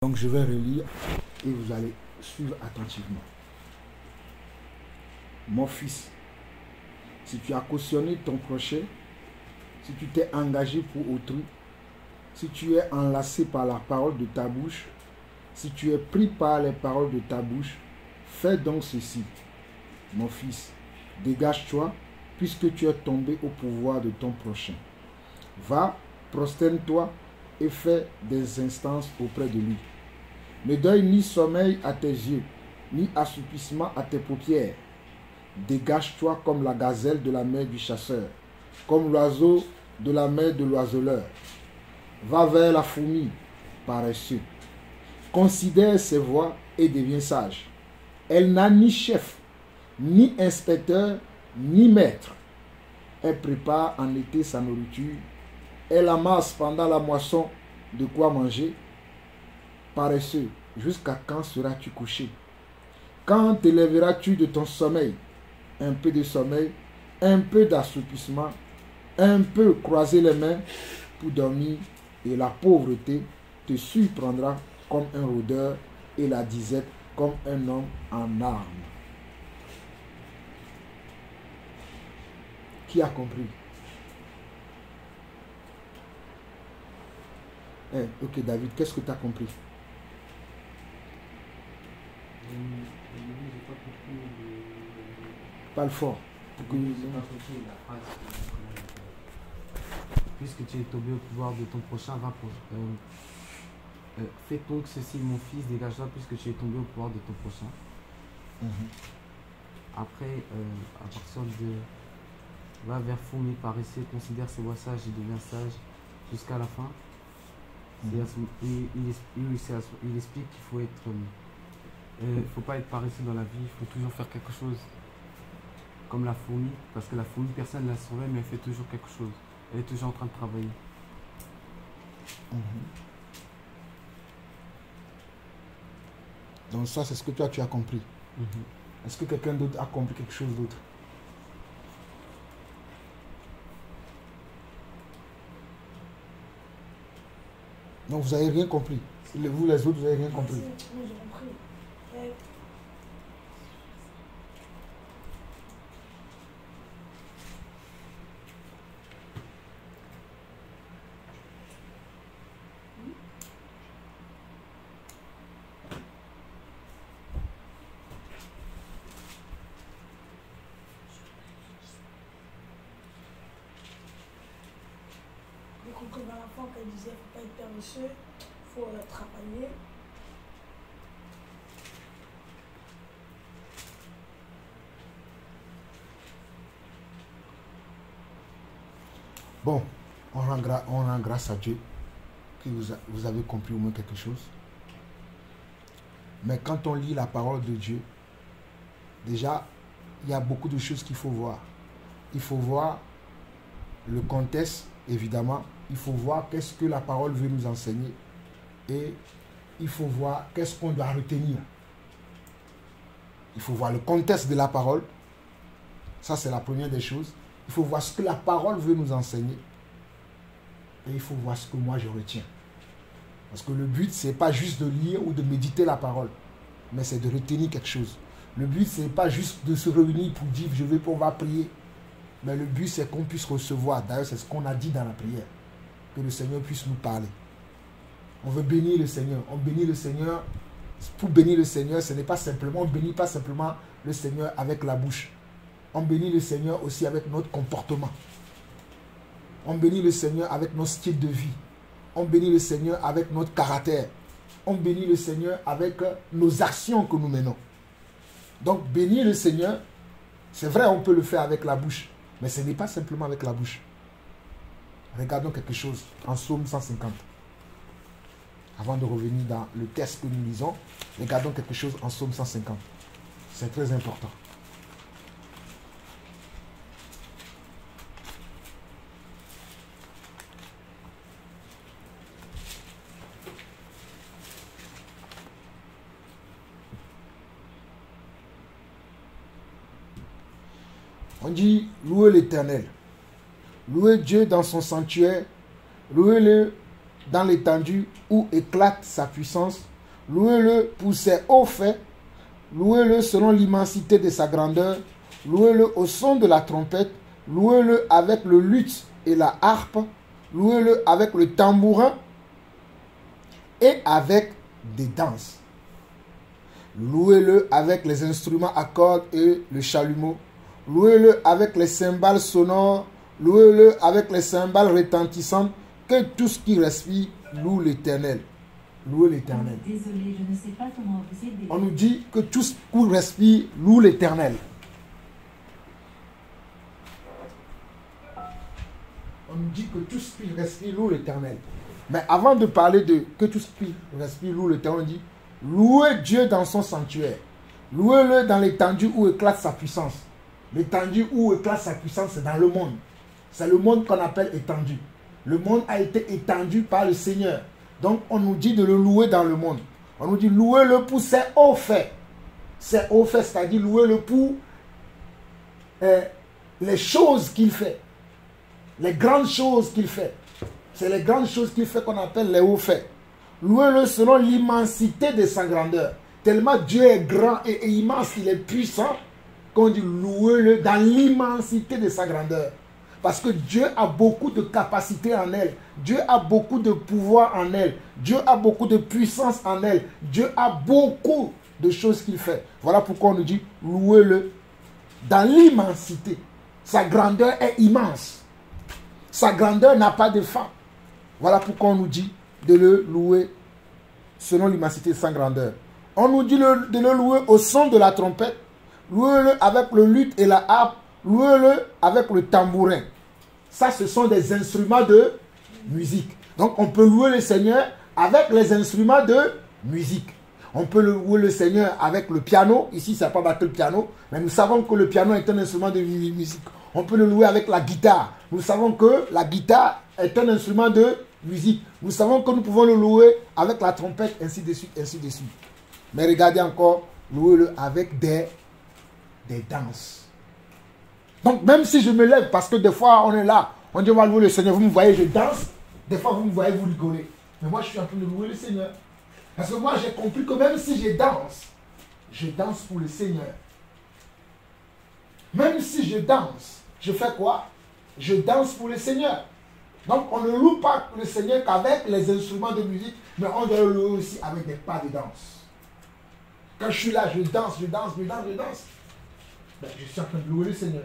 Donc je vais relire et vous allez suivre attentivement. Mon fils, si tu as cautionné ton prochain, si tu t'es engagé pour autrui, si tu es enlacé par la parole de ta bouche, si tu es pris par les paroles de ta bouche, fais donc ceci. Mon fils, dégage-toi, puisque tu es tombé au pouvoir de ton prochain. Va, prosterne-toi et fais des instances auprès de lui. Ne donne ni sommeil à tes yeux, ni assoupissement à tes paupières. Dégage-toi comme la gazelle de la main du chasseur, comme l'oiseau de la main de l'oiseleur. Va vers la fourmi, paresseux. Considère ses voies et deviens sage. Elle n'a ni chef, ni inspecteur, ni maître. Elle prépare en été sa nourriture. Elle amasse pendant la moisson de quoi manger. Paresseux, jusqu'à quand seras-tu couché? Quand te lèveras-tu de ton sommeil? Un peu de sommeil, un peu d'assoupissement, un peu croiser les mains pour dormir, et la pauvreté te surprendra comme un rôdeur et la disette comme un homme en armes. Qui a compris? Ok David, qu'est-ce que tu as compris? Parle fort. Puisque tu es tombé au pouvoir de ton prochain, va pour. Fais donc ceci, mon fils, dégage-toi, puisque tu es tombé au pouvoir de ton prochain. Après, à partir de. Va vers fourmi paresseux, considère ses voies sages et deviens sage jusqu'à la fin. Il explique qu'il faut être. Faut pas être paresseux dans la vie, il faut toujours faire quelque chose. Comme la fourmi, parce que la fourmi, personne ne la surveille, mais elle fait toujours quelque chose. Elle est toujours en train de travailler. Donc ça, c'est ce que toi, tu as compris. Est-ce que quelqu'un d'autre a compris quelque chose d'autre? Non, vous n'avez rien compris. Vous, les autres, vous n'avez rien compris. Nous, j'ai compris. J'ai compris dans la fin qu'elle disait qu'il ne faut pas être paresseux, il faut travailler. Bon, on rend grâce à Dieu que vous avez compris au moins quelque chose. Mais quand on lit la parole de Dieu, déjà, il y a beaucoup de choses qu'il faut voir. Il faut voir le contexte, évidemment. Il faut voir qu'est-ce que la parole veut nous enseigner. Et il faut voir qu'est-ce qu'on doit retenir. Il faut voir le contexte de la parole. Ça, c'est la première des choses. Il faut voir ce que la parole veut nous enseigner. Et il faut voir ce que moi je retiens. Parce que le but, ce n'est pas juste de lire ou de méditer la parole, mais c'est de retenir quelque chose. Le but, ce n'est pas juste de se réunir pour dire on va prier. Mais le but, c'est qu'on puisse recevoir. D'ailleurs, c'est ce qu'on a dit dans la prière. Que le Seigneur puisse nous parler. On veut bénir le Seigneur. On bénit le Seigneur. Pour bénir le Seigneur, ce n'est pas simplement, on ne bénit pas simplement le Seigneur avec la bouche. On bénit le Seigneur aussi avec notre comportement. On bénit le Seigneur avec notre style de vie. On bénit le Seigneur avec notre caractère. On bénit le Seigneur avec nos actions que nous menons. Donc, bénir le Seigneur, c'est vrai, on peut le faire avec la bouche. Mais ce n'est pas simplement avec la bouche. Regardons quelque chose en Psaume 150. Avant de revenir dans le texte que nous lisons, regardons quelque chose en Psaume 150. C'est très important. On dit louez l'Éternel, louez Dieu dans son sanctuaire, louez-le dans l'étendue où éclate sa puissance. Louez-le pour ses hauts faits. Louez-le selon l'immensité de sa grandeur. Louez-le au son de la trompette. Louez-le avec le luth et la harpe. Louez-le avec le tambourin et avec des danses. Louez-le avec les instruments à cordes et le chalumeau. Louez-le avec les cymbales sonores. Louez-le avec les cymbales retentissantes. Que tout ce qui respire loue l'Éternel. Louez l'Éternel. Désolé, je ne sais pas comment vous aider. On nous dit que tout ce qui respire loue l'Éternel. On nous dit que tout ce qui respire loue l'Éternel. Mais avant de parler de que tout ce qui respire loue l'Éternel, on dit louez Dieu dans son sanctuaire. Louez-le dans l'étendue où éclate sa puissance. L'étendue où éclate sa puissance, c'est dans le monde. C'est le monde qu'on appelle étendu. Le monde a été étendu par le Seigneur. Donc on nous dit de le louer dans le monde. On nous dit louez-le pour ses hauts faits. Ses hauts faits, c'est-à-dire louez-le pour les choses qu'il fait. Les grandes choses qu'il fait. C'est les grandes choses qu'il fait qu'on appelle les hauts faits. Louez-le selon l'immensité de sa grandeur. Tellement Dieu est grand et immense, il est puissant, qu'on dit louez-le dans l'immensité de sa grandeur. Parce que Dieu a beaucoup de capacité en elle. Dieu a beaucoup de pouvoir en elle. Dieu a beaucoup de puissance en elle. Dieu a beaucoup de choses qu'il fait. Voilà pourquoi on nous dit louez-le dans l'immensité. Sa grandeur est immense. Sa grandeur n'a pas de fin. Voilà pourquoi on nous dit de le louer selon l'immensité de sa grandeur. On nous dit de le louer au son de la trompette. Louez-le avec le luth et la harpe. Louez-le avec le tambourin. Ça, ce sont des instruments de musique. Donc, on peut louer le Seigneur avec les instruments de musique. On peut louer le Seigneur avec le piano. Ici, ça n'a pas battu le piano. Mais nous savons que le piano est un instrument de musique. On peut le louer avec la guitare. Nous savons que la guitare est un instrument de musique. Nous savons que nous pouvons le louer avec la trompette, ainsi de suite, ainsi de suite. Mais regardez encore, louez-le avec des danses. Donc, même si je me lève, parce que des fois, on est là, on dit, on va louer le Seigneur, vous me voyez, je danse. Des fois, vous me voyez, vous rigolez. Mais moi, je suis en train de louer le Seigneur. Parce que moi, j'ai compris que même si je danse pour le Seigneur. Même si je danse, je fais quoi? Je danse pour le Seigneur. Donc, on ne loue pas le Seigneur qu'avec les instruments de musique, mais on doit le louer aussi avec des pas de danse. Quand je suis là, je danse. Ben, je suis en train de louer le Seigneur.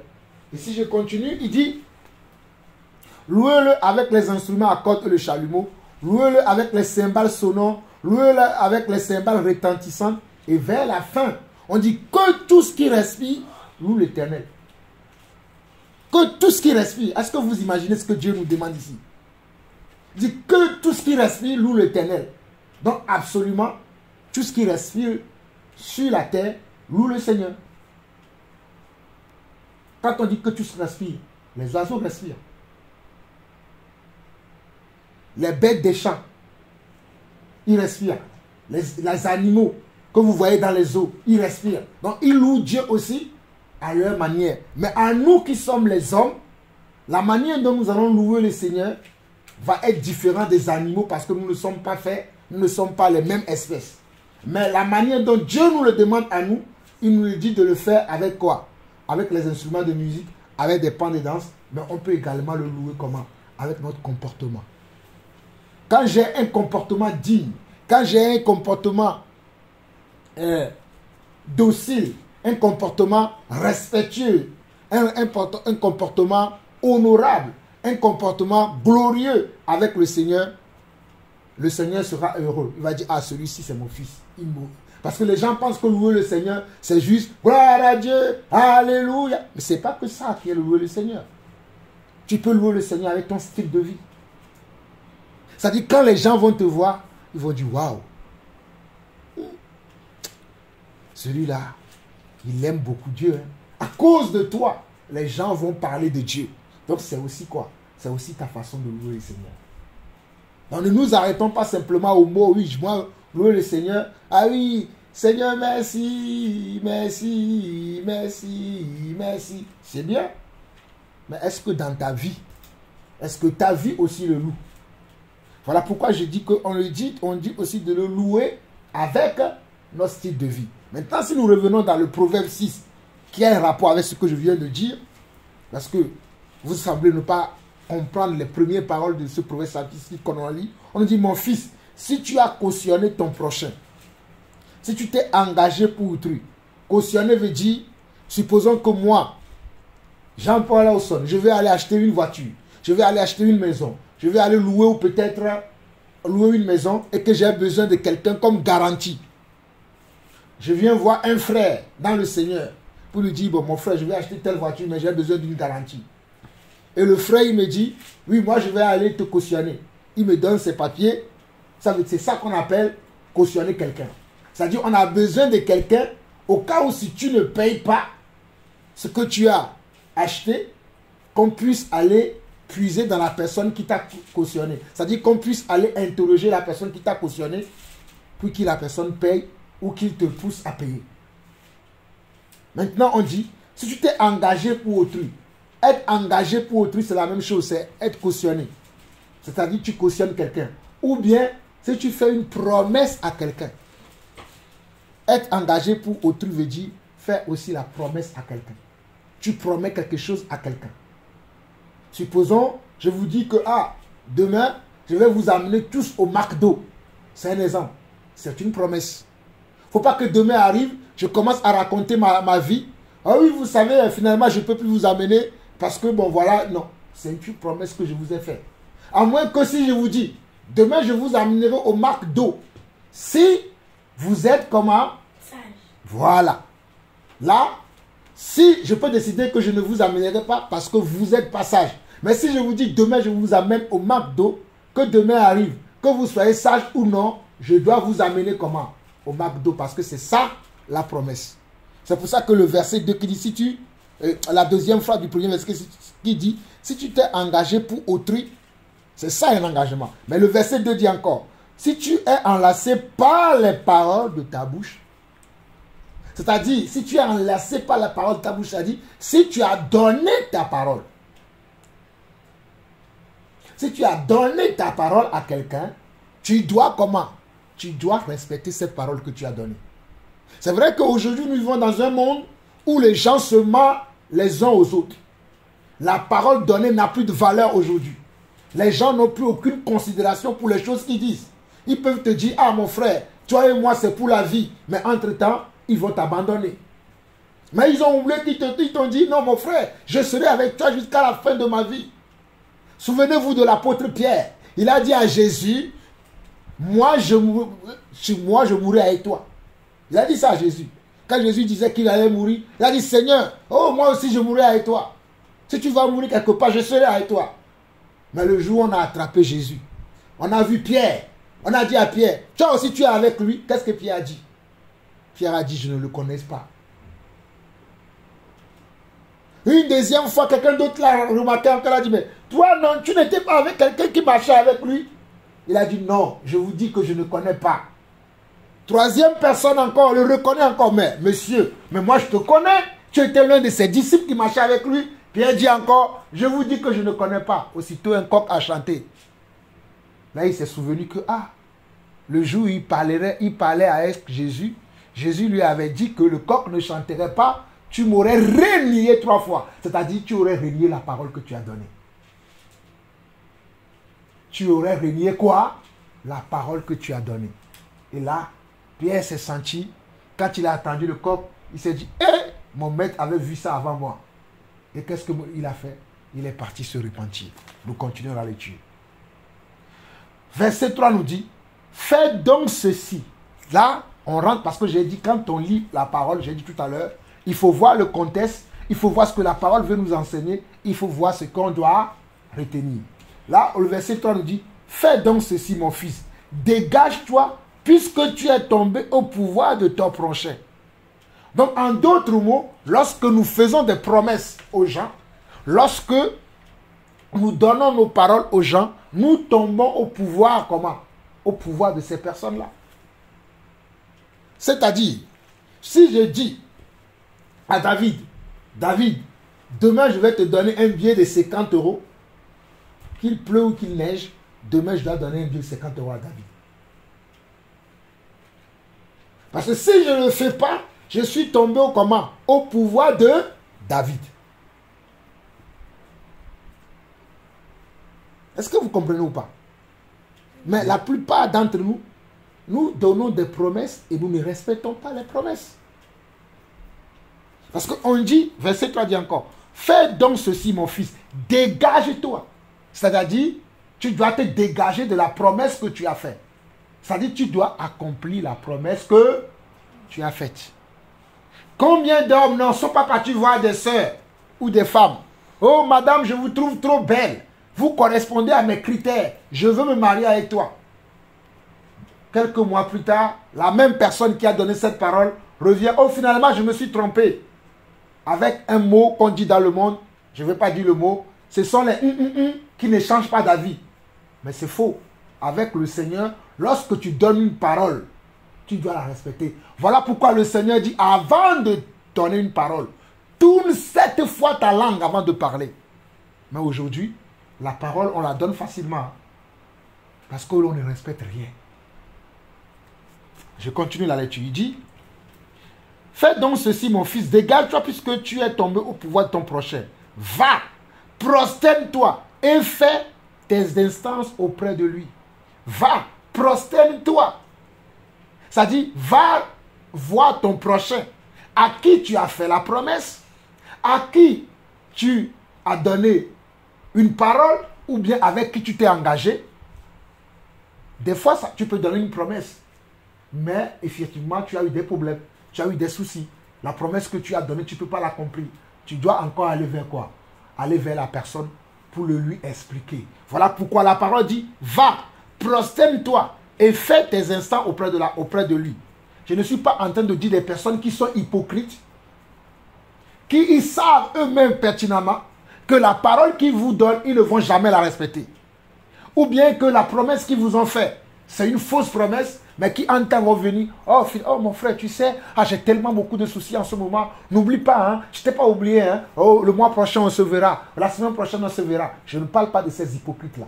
Et si je continue, il dit, louez-le avec les instruments à cordes et le chalumeau, louez-le avec les cymbales sonores, louez-le avec les cymbales retentissantes, et vers la fin, on dit que tout ce qui respire loue l'Éternel. Que tout ce qui respire. Est-ce que vous imaginez ce que Dieu nous demande ici? Il dit que tout ce qui respire loue l'Éternel. Donc absolument, tout ce qui respire sur la terre loue le Seigneur. Quand on dit que tout ce qui respire, les oiseaux respirent. Les bêtes des champs, ils respirent. Les animaux que vous voyez dans les eaux, ils respirent. Donc ils louent Dieu aussi à leur manière. Mais à nous qui sommes les hommes, la manière dont nous allons louer le Seigneur va être différente des animaux parce que nous ne sommes pas faits, nous ne sommes pas les mêmes espèces. Mais la manière dont Dieu nous le demande à nous, il nous dit de le faire avec quoi? Avec les instruments de musique, avec des pans de danse, mais on peut également le louer comment? Avec notre comportement. Quand j'ai un comportement digne, quand j'ai un comportement docile, un comportement respectueux, un comportement honorable, un comportement glorieux avec le Seigneur sera heureux. Il va dire, ah, celui-ci c'est mon fils. Parce que les gens pensent que louer le Seigneur, c'est juste gloire à Dieu, alléluia. Mais ce n'est pas que ça qui est louer le Seigneur. Tu peux louer le Seigneur avec ton style de vie. C'est-à-dire, quand les gens vont te voir, ils vont dire, waouh, celui-là, il aime beaucoup Dieu. Hein. À cause de toi, les gens vont parler de Dieu. Donc, c'est aussi quoi? C'est aussi ta façon de louer le Seigneur. Donc, ne nous arrêtons pas simplement au mot, oui, moi, louer le Seigneur. Ah oui, Seigneur, merci, merci, merci, merci. C'est bien. Mais est-ce que dans ta vie, est-ce que ta vie aussi le loue? Voilà pourquoi je dis qu'on le dit, on dit aussi de le louer avec notre style de vie. Maintenant, si nous revenons dans le Proverbe 6, qui a un rapport avec ce que je viens de dire, parce que vous semblez ne pas comprendre les premières paroles de ce proverbe statistique qu'on a lu, on dit, mon fils, si tu as cautionné ton prochain, si tu t'es engagé pour autrui, cautionner veut dire, supposons que moi, Jean-Paul Ausson, je vais aller acheter une voiture, je vais aller acheter une maison, je vais aller louer ou peut-être louer une maison et que j'ai besoin de quelqu'un comme garantie. Je viens voir un frère dans le Seigneur pour lui dire, bon, mon frère, je vais acheter telle voiture, mais j'ai besoin d'une garantie. Et le frère, il me dit, oui, moi, je vais aller te cautionner. Il me donne ses papiers. C'est ça qu'on appelle cautionner quelqu'un. C'est-à-dire, on a besoin de quelqu'un au cas où si tu ne payes pas ce que tu as acheté, qu'on puisse aller puiser dans la personne qui t'a cautionné. C'est-à-dire qu'on puisse aller interroger la personne qui t'a cautionné pour que la personne paye ou qu'il te pousse à payer. Maintenant, on dit, si tu t'es engagé pour autrui, être engagé pour autrui, c'est la même chose, c'est être cautionné. C'est-à-dire tu cautionnes quelqu'un. Ou bien, si tu fais une promesse à quelqu'un. Être engagé pour autrui veut dire faire aussi la promesse à quelqu'un. Tu promets quelque chose à quelqu'un. Supposons, je vous dis que demain, je vais vous amener tous au McDo. C'est un exemple. C'est une promesse. Il ne faut pas que demain arrive, je commence à raconter ma vie. Ah oui, vous savez, finalement, je ne peux plus vous amener parce que, bon, voilà, non. C'est une promesse que je vous ai faite. À moins que si je vous dis, demain, je vous amènerai au McDo. Si vous êtes comment? Sage. Voilà. Là, si je peux décider que je ne vous amènerai pas parce que vous êtes pas sage. Mais si je vous dis, demain, je vous amène au McDo, que demain arrive, que vous soyez sage ou non, je dois vous amener comment? Au McDo, parce que c'est ça la promesse. C'est pour ça que le verset 2 qui dit, si tu, la deuxième phrase du premier verset qui dit, si tu t'es engagé pour autrui, c'est ça un engagement. Mais le verset 2 dit encore, si tu es enlacé par les paroles de ta bouche, c'est-à-dire, si tu es enlacé par la parole de ta bouche, c'est-à-dire, si tu as donné ta parole, si tu as donné ta parole à quelqu'un, tu dois comment? Tu dois respecter cette parole que tu as donnée. C'est vrai qu'aujourd'hui, nous vivons dans un monde où les gens se mentent les uns aux autres. La parole donnée n'a plus de valeur aujourd'hui. Les gens n'ont plus aucune considération pour les choses qu'ils disent. Ils peuvent te dire, ah mon frère, toi et moi c'est pour la vie. Mais entre-temps, ils vont t'abandonner. Mais ils ont oublié qu'ils t'ont dit, non mon frère, je serai avec toi jusqu'à la fin de ma vie. Souvenez-vous de l'apôtre Pierre. Il a dit à Jésus, moi je mourrai avec toi. Il a dit ça à Jésus. Quand Jésus disait qu'il allait mourir, il a dit, Seigneur, oh moi aussi je mourrai avec toi. Si tu vas mourir quelque part, je serai avec toi. Mais le jour où on a attrapé Jésus, on a vu Pierre. On a dit à Pierre, toi aussi tu es avec lui. Qu'est-ce que Pierre a dit? Pierre a dit, je ne le connais pas. Une deuxième fois, quelqu'un d'autre l'a remarqué encore, a dit, mais toi non, tu n'étais pas avec quelqu'un qui marchait avec lui? Il a dit, non, je vous dis que je ne connais pas. Troisième personne encore, le reconnaît encore, mais monsieur, mais moi je te connais, tu étais l'un de ses disciples qui marchait avec lui. Pierre dit encore, je vous dis que je ne connais pas. Aussitôt un coq a chanté. Là il s'est souvenu que, le jour où il parlait à Jésus, Jésus lui avait dit que le coq ne chanterait pas, tu m'aurais renié 3 fois. C'est-à-dire tu aurais renié la parole que tu as donnée. Tu aurais renié quoi? La parole que tu as donnée. Et là, Pierre s'est senti, quand il a attendu le coq, il s'est dit, mon maître avait vu ça avant moi. Et qu'est-ce qu'il a fait? Il est parti se repentir. Nous continuons la lecture. Verset 3 nous dit, faites donc ceci. Là, on rentre parce que j'ai dit, quand on lit la parole, j'ai dit tout à l'heure, il faut voir le contexte, il faut voir ce que la parole veut nous enseigner, il faut voir ce qu'on doit retenir. Là, le verset 3 nous dit, fais donc ceci, mon fils, dégage-toi, puisque tu es tombé au pouvoir de ton prochain. Donc, en d'autres mots, lorsque nous faisons des promesses aux gens, lorsque nous donnons nos paroles aux gens, nous tombons au pouvoir, comment? Au pouvoir de ces personnes-là. C'est-à-dire, si je dis à David, demain je vais te donner un billet de 50 €, qu'il pleut ou qu'il neige, demain je dois donner 1 50 € à David. Parce que si je ne le fais pas, je suis tombé au comment? Au pouvoir de David. Est-ce que vous comprenez ou pas? Mais la plupart d'entre nous, nous donnons des promesses et nous ne respectons pas les promesses. Parce qu'on dit, verset 3 dit encore, fais donc ceci mon fils, dégage-toi. C'est-à-dire, tu dois te dégager de la promesse que tu as faite. C'est-à-dire, tu dois accomplir la promesse que tu as faite. Combien d'hommes n'en sont pas partis voir des sœurs ou des femmes? Oh madame, je vous trouve trop belle. Vous correspondez à mes critères. Je veux me marier avec toi. Quelques mois plus tard, la même personne qui a donné cette parole revient. Oh, finalement, je me suis trompé. Avec un mot qu'on dit dans le monde, je ne vais pas dire le mot, ce sont les qui ne changent pas d'avis. Mais c'est faux. Avec le Seigneur, lorsque tu donnes une parole, tu dois la respecter. Voilà pourquoi le Seigneur dit, avant de donner une parole, tourne 7 fois ta langue avant de parler. Mais aujourd'hui, la parole, on la donne facilement. Parce que l'on ne respecte rien. Je continue la lecture. Il dit, fais donc ceci, mon fils, dégage-toi puisque tu es tombé au pouvoir de ton prochain. Va, prosterne-toi et fais tes instances auprès de lui. Va, prosterne-toi. Ça dit, va voir ton prochain, à qui tu as fait la promesse, à qui tu as donné une parole, ou bien avec qui tu t'es engagé. Des fois, ça, tu peux donner une promesse, mais effectivement, tu as eu des problèmes, tu as eu des soucis. La promesse que tu as donnée, tu ne peux pas l'accomplir. Tu dois encore aller vers quoi? Aller vers la personne pour le lui expliquer. Voilà pourquoi la parole dit, va, prosterne-toi et fais tes instants auprès de lui. Je ne suis pas en train de dire des personnes qui sont hypocrites, qui ils savent eux-mêmes pertinemment que la parole qu'ils vous donnent, ils ne vont jamais la respecter. Ou bien que la promesse qu'ils vous ont faite, c'est une fausse promesse, mais qui en temps vont venir. Oh mon frère, tu sais, j'ai tellement beaucoup de soucis en ce moment. N'oublie pas, hein, je ne t'ai pas oublié. Hein. Oh, le mois prochain, on se verra. La semaine prochaine, on se verra. Je ne parle pas de ces hypocrites-là.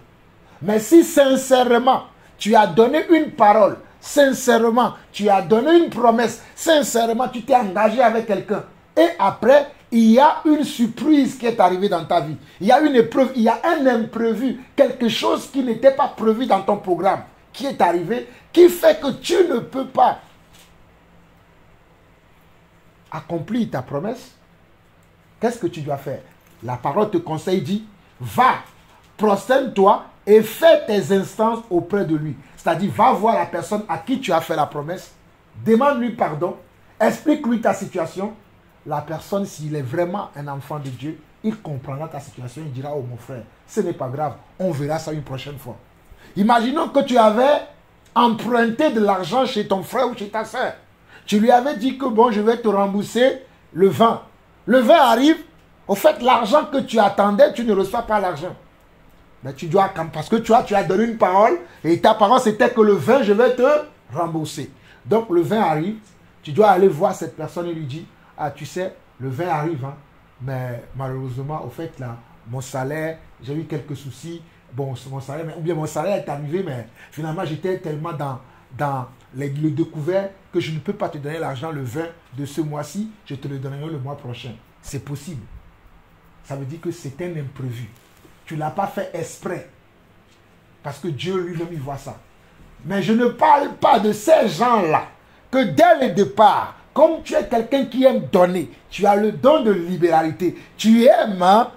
Mais si sincèrement, tu as donné une parole, sincèrement, tu as donné une promesse, sincèrement, tu t'es engagé avec quelqu'un, et après, il y a une surprise qui est arrivée dans ta vie. Il y a une épreuve, il y a un imprévu, quelque chose qui n'était pas prévu dans ton programme, qui est arrivé, qui fait que tu ne peux pas accomplir ta promesse. Qu'est-ce que tu dois faire? La parole te conseille, dit, va, prosterne-toi et fais tes instances auprès de lui. C'est-à-dire, va voir la personne à qui tu as fait la promesse, demande-lui pardon, explique-lui ta situation. La personne, s'il est vraiment un enfant de Dieu, il comprendra ta situation, il dira, oh mon frère, ce n'est pas grave, on verra ça une prochaine fois. Imaginons que tu avais emprunté de l'argent chez ton frère ou chez ta soeur. Tu lui avais dit que bon, je vais te rembourser le vin. Le vin arrive, au fait, l'argent que tu attendais, tu ne reçois pas l'argent. Mais tu dois, parce que tu as donné une parole, et ta parole c'était que le vin, je vais te rembourser. Donc le vin arrive, tu dois aller voir cette personne et lui dire, ah tu sais, le vin arrive, hein, mais malheureusement, au fait, là, mon salaire, j'ai eu quelques soucis, bon, mon salaire, ou bien mon salaire est arrivé, mais finalement, j'étais tellement dans le découvert que je ne peux pas te donner l'argent, le vin de ce mois-ci, je te le donnerai le mois prochain. C'est possible. Ça veut dire que c'est un imprévu. Tu ne l'as pas fait exprès. Parce que Dieu lui-même, il voit ça. Mais je ne parle pas de ces gens-là que dès le départ, comme tu es quelqu'un qui aime donner, tu as le don de libéralité, tu aimes, hein?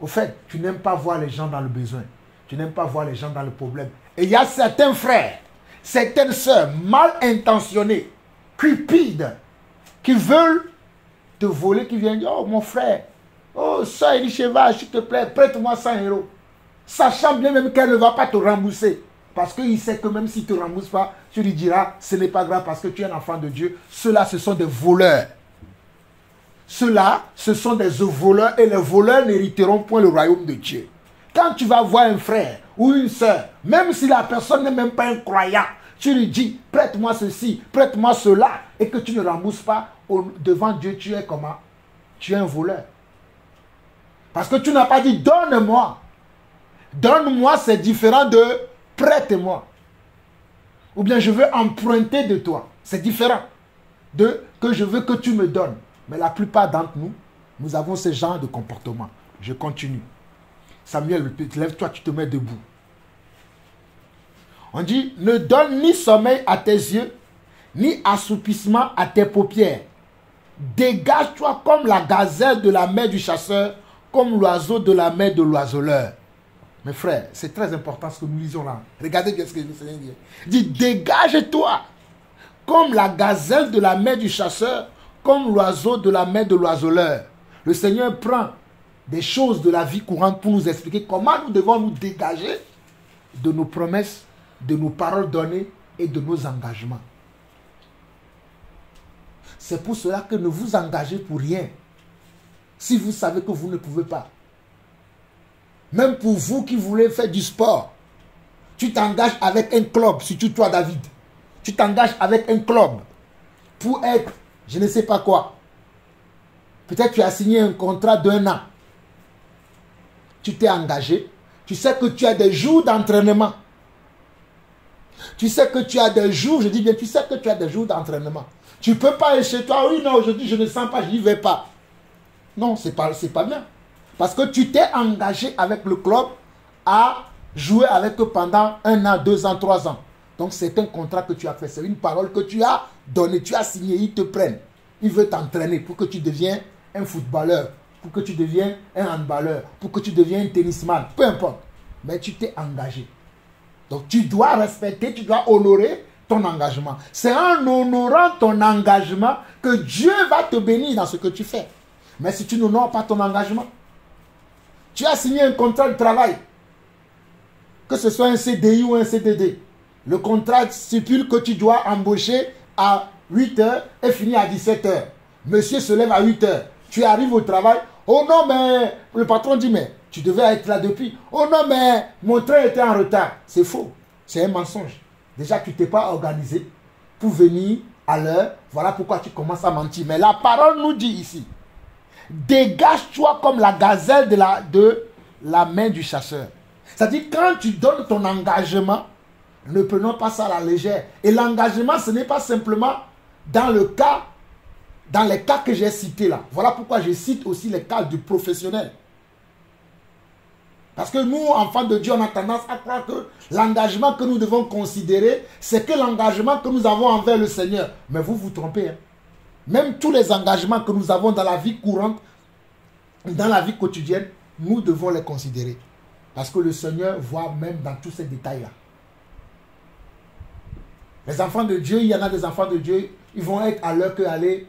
Au fait, tu n'aimes pas voir les gens dans le besoin. Tu n'aimes pas voir les gens dans le problème. Et il y a certains frères, certaines sœurs mal intentionnées, cupides, qui veulent te voler, qui viennent dire, oh mon frère, oh sœur Elisheva, s'il te plaît, prête-moi 100 €. Sachant bien même qu'elle ne va pas te rembourser. Parce qu'il sait que même s'il ne te rembourse pas, tu lui diras, ce n'est pas grave parce que tu es un enfant de Dieu. Ceux-là, ce sont des voleurs. Ceux-là, ce sont des voleurs et les voleurs n'hériteront point le royaume de Dieu. Quand tu vas voir un frère ou une sœur, même si la personne n'est même pas un croyant, tu lui dis, prête-moi ceci, prête-moi cela, et que tu ne rembourses pas, devant Dieu, tu es comment? Tu es un voleur. Parce que tu n'as pas dit, donne-moi. Donne-moi, c'est différent de prête-moi. Ou bien je veux emprunter de toi. C'est différent de que je veux que tu me donnes. Mais la plupart d'entre nous, nous avons ce genre de comportement. Je continue. Samuel, lève-toi, tu te mets debout. On dit, ne donne ni sommeil à tes yeux, ni assoupissement à tes paupières. Dégage-toi comme la gazelle de la main du chasseur, comme l'oiseau de la main de l'oiseleur. Mes frères, c'est très important ce que nous lisons là. Regardez bien ce que le Seigneur dit. Il dit, dégage-toi comme la gazelle de la main du chasseur, comme l'oiseau de la main de l'oiseleur. Le Seigneur prend des choses de la vie courante pour nous expliquer comment nous devons nous dégager de nos promesses, de nos paroles données et de nos engagements. C'est pour cela que ne vous engagez pour rien. Si vous savez que vous ne pouvez pas. Même pour vous qui voulez faire du sport, tu t'engages avec un club, surtout toi David. Tu t'engages avec un club pour être, je ne sais pas quoi. Peut-être tu as signé un contrat d'1 an. Tu t'es engagé. Tu sais que tu as des jours d'entraînement. Tu sais que tu as des jours, je dis bien, tu sais que tu as des jours d'entraînement. Tu ne peux pas aller chez toi, oui, non, aujourd'hui je ne sens pas, je n'y vais pas. Non, c'est pas bien. Parce que tu t'es engagé avec le club à jouer avec eux pendant 1 an, 2 ans, 3 ans. Donc c'est un contrat que tu as fait. C'est une parole que tu as donnée, tu as signé, ils te prennent. Ils veulent t'entraîner pour que tu deviennes un footballeur, pour que tu deviennes un handballeur, pour que tu deviennes un tennisman, peu importe. Mais tu t'es engagé. Donc tu dois respecter, tu dois honorer ton engagement. C'est en honorant ton engagement que Dieu va te bénir dans ce que tu fais. Mais si tu n'honores pas ton engagement, tu as signé un contrat de travail, que ce soit un CDI ou un CDD. Le contrat stipule que tu dois embaucher à 8 h et finir à 17 h. Monsieur se lève à 8 h. Tu arrives au travail. Oh non, mais le patron dit, mais tu devais être là depuis. Oh non, mais mon train était en retard. C'est faux. C'est un mensonge. Déjà, tu ne t'es pas organisé pour venir à l'heure. Voilà pourquoi tu commences à mentir. Mais la parole nous dit ici, dégage-toi comme la gazelle de la main du chasseur. C'est-à-dire, quand tu donnes ton engagement, ne prenons pas ça à la légère. Et l'engagement, ce n'est pas simplement dans les cas que j'ai cités là. Voilà pourquoi je cite aussi les cas du professionnel. Parce que nous, enfants de Dieu, on a tendance à croire que l'engagement que nous devons considérer, c'est que l'engagement que nous avons envers le Seigneur. Mais vous vous trompez. Hein? Même tous les engagements que nous avons dans la vie courante, dans la vie quotidienne, nous devons les considérer. Parce que le Seigneur voit même dans tous ces détails-là. Les enfants de Dieu, il y en a des enfants de Dieu, ils vont être à l'heure qu'aller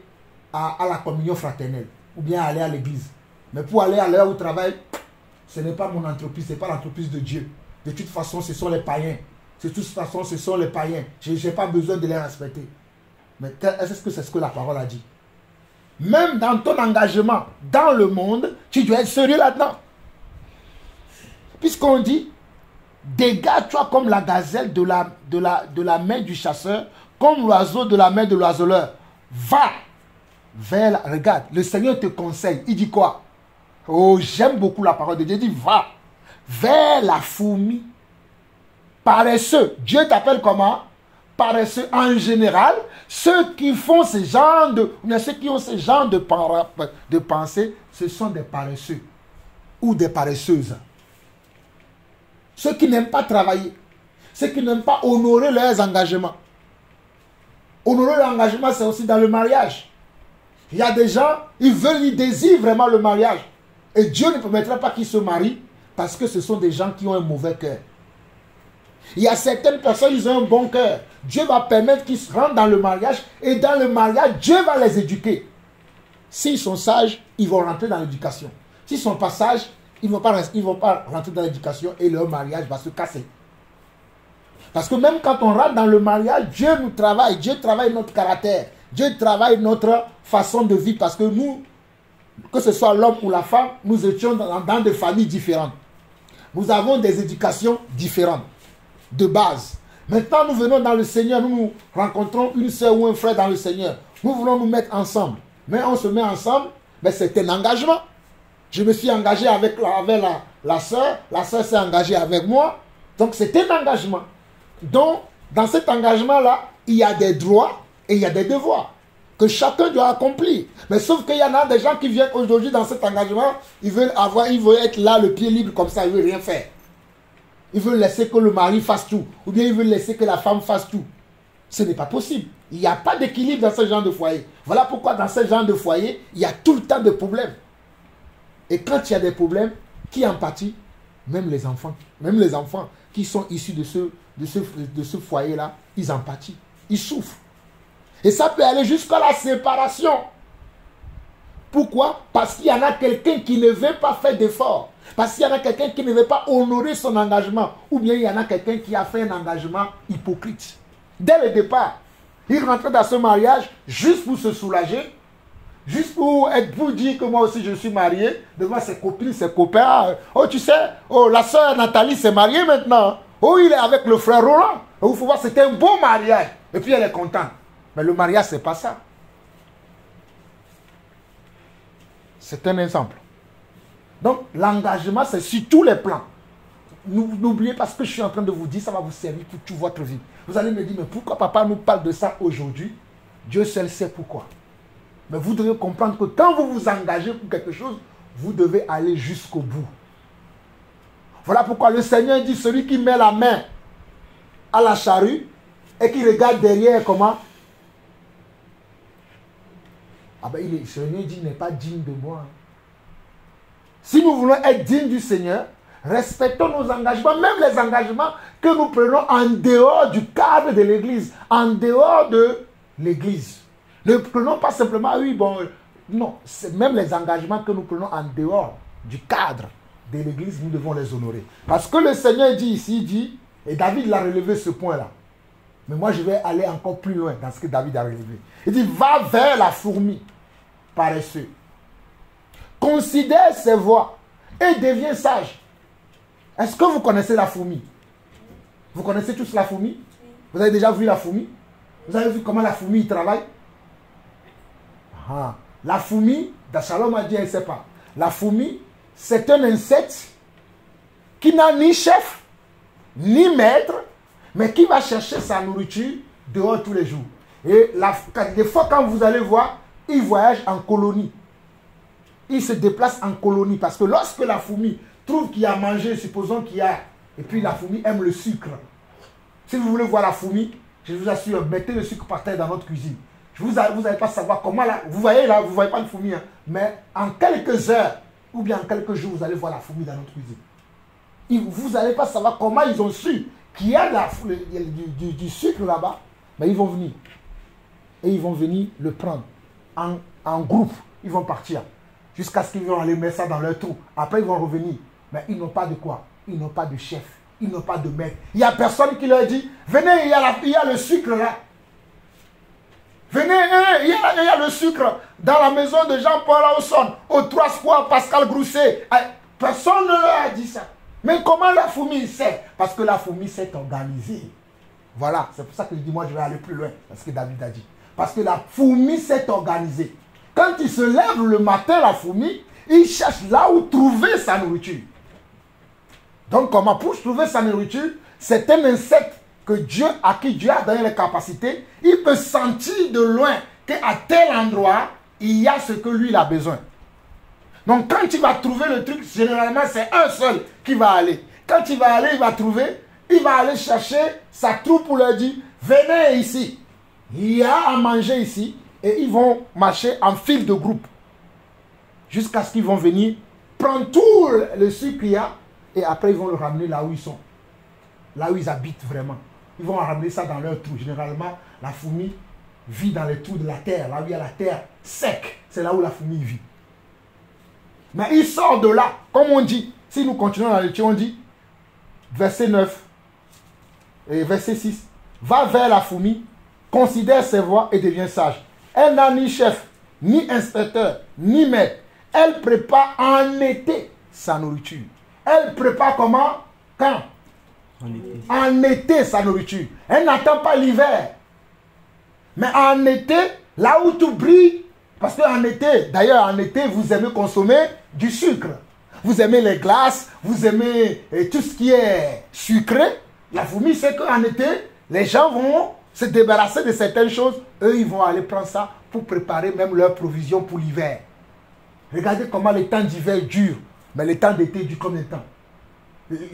à la communion fraternelle. Ou bien aller à l'église. Mais pour aller à l'heure au travail, ce n'est pas mon entreprise, ce n'est pas l'entreprise de Dieu. De toute façon, ce sont les païens. De toute façon, ce sont les païens. Je n'ai pas besoin de les respecter. Mais est-ce que c'est ce que la parole a dit? Même dans ton engagement, dans le monde, tu dois être sérieux là-dedans. Puisqu'on dit, dégage-toi comme la gazelle de la main du chasseur, comme l'oiseau de la main de l'oiseleur. Va vers la... Regarde, le Seigneur te conseille. Il dit quoi? Oh, j'aime beaucoup la parole de Dieu. Il dit, va vers la fourmi. Paresseux. Dieu t'appelle comment? Paresseux en général. Ceux qui font ce genre ceux qui ont ce genre de pensée, ce sont des paresseux ou des paresseuses. Ceux qui n'aiment pas travailler, ceux qui n'aiment pas honorer leurs engagements. Honorer l'engagement, c'est aussi dans le mariage. Il y a des gens, ils désirent vraiment le mariage. Et Dieu ne permettra pas qu'ils se marient parce que ce sont des gens qui ont un mauvais cœur. Il y a certaines personnes, ils ont un bon cœur. Dieu va permettre qu'ils se rendent dans le mariage et dans le mariage, Dieu va les éduquer. S'ils sont sages, ils vont rentrer dans l'éducation. S'ils ne sont pas sages, ils ne vont pas rentrer dans l'éducation et leur mariage va se casser. Parce que même quand on rentre dans le mariage, Dieu nous travaille, Dieu travaille notre caractère, Dieu travaille notre façon de vivre. Parce que nous, que ce soit l'homme ou la femme, nous étions dans des familles différentes. Nous avons des éducations différentes, de base. Maintenant, nous venons dans le Seigneur, nous rencontrons une soeur ou un frère dans le Seigneur. Nous voulons nous mettre ensemble. Mais on se met ensemble, mais c'est un engagement. Je me suis engagé avec la sœur s'est engagée avec moi. Donc c'est un engagement. Donc dans cet engagement-là, il y a des droits et il y a des devoirs que chacun doit accomplir. Mais sauf qu'il y en a des gens qui viennent aujourd'hui dans cet engagement, ils veulent être là le pied libre comme ça, ils ne veulent rien faire. Ils veulent laisser que le mari fasse tout, ou bien ils veulent laisser que la femme fasse tout. Ce n'est pas possible. Il n'y a pas d'équilibre dans ce genre de foyer. Voilà pourquoi dans ce genre de foyer, il y a tout le temps de problèmes. Et quand il y a des problèmes, qui en pâtit? Même les enfants. Même les enfants qui sont issus de ce foyer-là, ils en pâtissent. Ils souffrent. Et ça peut aller jusqu'à la séparation. Pourquoi? Parce qu'il y en a quelqu'un qui ne veut pas faire d'effort. Parce qu'il y en a quelqu'un qui ne veut pas honorer son engagement. Ou bien il y en a quelqu'un qui a fait un engagement hypocrite. Dès le départ, il rentrait dans ce mariage juste pour se soulager. Juste pour dire que moi aussi je suis marié devant ses copines, ses copains. Oh tu sais, oh la soeur Nathalie s'est mariée maintenant. Oh il est avec le frère Roland. Oh, il faut voir, c'était un beau mariage. Et puis elle est contente. Mais le mariage c'est pas ça. C'est un exemple. Donc l'engagement c'est sur tous les plans. N'oubliez pas ce que je suis en train de vous dire, ça va vous servir pour toute votre vie. Vous allez me dire, mais pourquoi papa nous parle de ça aujourd'hui? Dieu seul sait pourquoi. Mais vous devez comprendre que quand vous vous engagez pour quelque chose, vous devez aller jusqu'au bout. Voilà pourquoi le Seigneur dit, celui qui met la main à la charrue et qui regarde derrière comment? Ah ben le Seigneur dit, il n'est pas digne de moi. Si nous voulons être dignes du Seigneur, respectons nos engagements, même les engagements que nous prenons en dehors du cadre de l'Église, en dehors de l'Église. Ne prenons pas simplement, oui, bon, non, c'est même les engagements que nous prenons en dehors du cadre de l'Église, nous devons les honorer. Parce que le Seigneur dit ici, il dit, et David l'a relevé ce point-là. Mais moi, je vais aller encore plus loin dans ce que David a relevé. Il dit, va vers la fourmi, paresseux. Considère ses voies et deviens sage. Est-ce que vous connaissez la fourmi? Vous connaissez tous la fourmi? Vous avez déjà vu la fourmi? Vous avez vu comment la fourmi travaille? Ah. La fourmi, Shalom a dit, elle ne sait pas. La fourmi, c'est un insecte qui n'a ni chef, ni maître, mais qui va chercher sa nourriture dehors tous les jours. Et des fois, quand vous allez voir, il voyage en colonie. Il se déplace en colonie. Parce que lorsque la fourmi trouve qu'il y a à manger, supposons qu'il y a, et puis la fourmi aime le sucre. Si vous voulez voir la fourmi, je vous assure, mettez le sucre par terre dans votre cuisine. Vous n'allez pas savoir comment là, vous voyez là, vous ne voyez pas une fourmi, hein, mais en quelques heures, ou bien en quelques jours, vous allez voir la fourmi dans notre cuisine. Vous n'allez pas savoir comment ils ont su qu'il y a du sucre là-bas, mais ils vont venir. Et ils vont venir le prendre en groupe. Ils vont partir. Jusqu'à ce qu'ils vont aller mettre ça dans leur trou. Après, ils vont revenir. Mais ils n'ont pas de quoi? Ils n'ont pas de chef. Ils n'ont pas de maître. Il n'y a personne qui leur dit, venez, il y a le sucre là. Venez, il y a le sucre dans la maison de Jean-Paul Ausson, au 3 Square Pascal Grousset. Personne ne leur a dit ça. Mais comment la fourmi sait? Parce que la fourmi s'est organisée. Voilà, c'est pour ça que je dis, moi je vais aller plus loin. Parce que David a dit. Parce que la fourmi s'est organisée. Quand il se lève le matin, la fourmi, il cherche là où trouver sa nourriture. Donc comment? Pour trouver sa nourriture, c'est un insecte à qui Dieu a donné les capacités. Il peut sentir de loin qu'à tel endroit, il y a ce que lui il a besoin. Donc quand il va trouver le truc, généralement c'est un seul qui va aller. Quand il va aller, il va trouver, il va aller chercher sa troupe pour leur dire, venez ici. Il y a à manger ici. Et ils vont marcher en file de groupe. Jusqu'à ce qu'ils vont venir prendre tout le sucre qu'il y a. Et après ils vont le ramener là où ils sont. Là où ils habitent vraiment. Ils vont ramener ça dans leur trou. Généralement, la fourmi vit dans les trous de la terre. Là où il y a la terre sec. C'est là où la fourmi vit. Mais il sort de là. Comme on dit. Si nous continuons la lecture, on dit. Verset 9. Et verset 6. Va vers la fourmi. Considère ses voies et deviens sage. Elle n'a ni chef, ni inspecteur, ni maître. Elle prépare en été sa nourriture. Elle prépare comment? Quand? En été. En été sa nourriture. Elle n'attend pas l'hiver. Mais en été, là où tout brille, Parce qu'en été, d'ailleurs en été, vous aimez consommer du sucre. Vous aimez les glaces, vous aimez tout ce qui est sucré. La fourmi, c'est qu'en été, les gens vont se débarrasser de certaines choses. Eux, ils vont aller prendre ça pour préparer même leurs provisions pour l'hiver. Regardez comment le temps d'hiver dure. Mais le temps d'été dure combien de temps?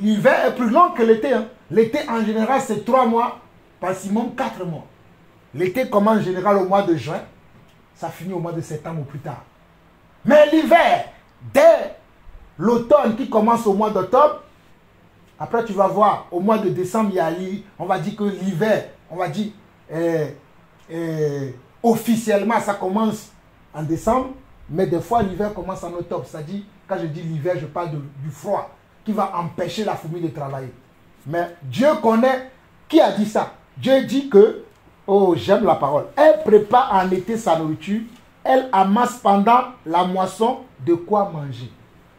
L'hiver est plus long que l'été. Hein. L'été, en général, c'est 3 mois, maximum 4 mois. L'été commence en général au mois de juin. Ça finit au mois de septembre ou plus tard. Mais l'hiver, dès l'automne qui commence au mois d'octobre, après tu vas voir, au mois de décembre, il y a, on va dire que l'hiver, on va dire, officiellement, ça commence en décembre, mais des fois, l'hiver commence en octobre. C'est-à-dire, quand je dis l'hiver, je parle du froid qui va empêcher la fourmi de travailler. Mais Dieu connaît, qui a dit ça? Dieu dit que, oh, j'aime la parole, elle prépare en été sa nourriture, elle amasse pendant la moisson de quoi manger.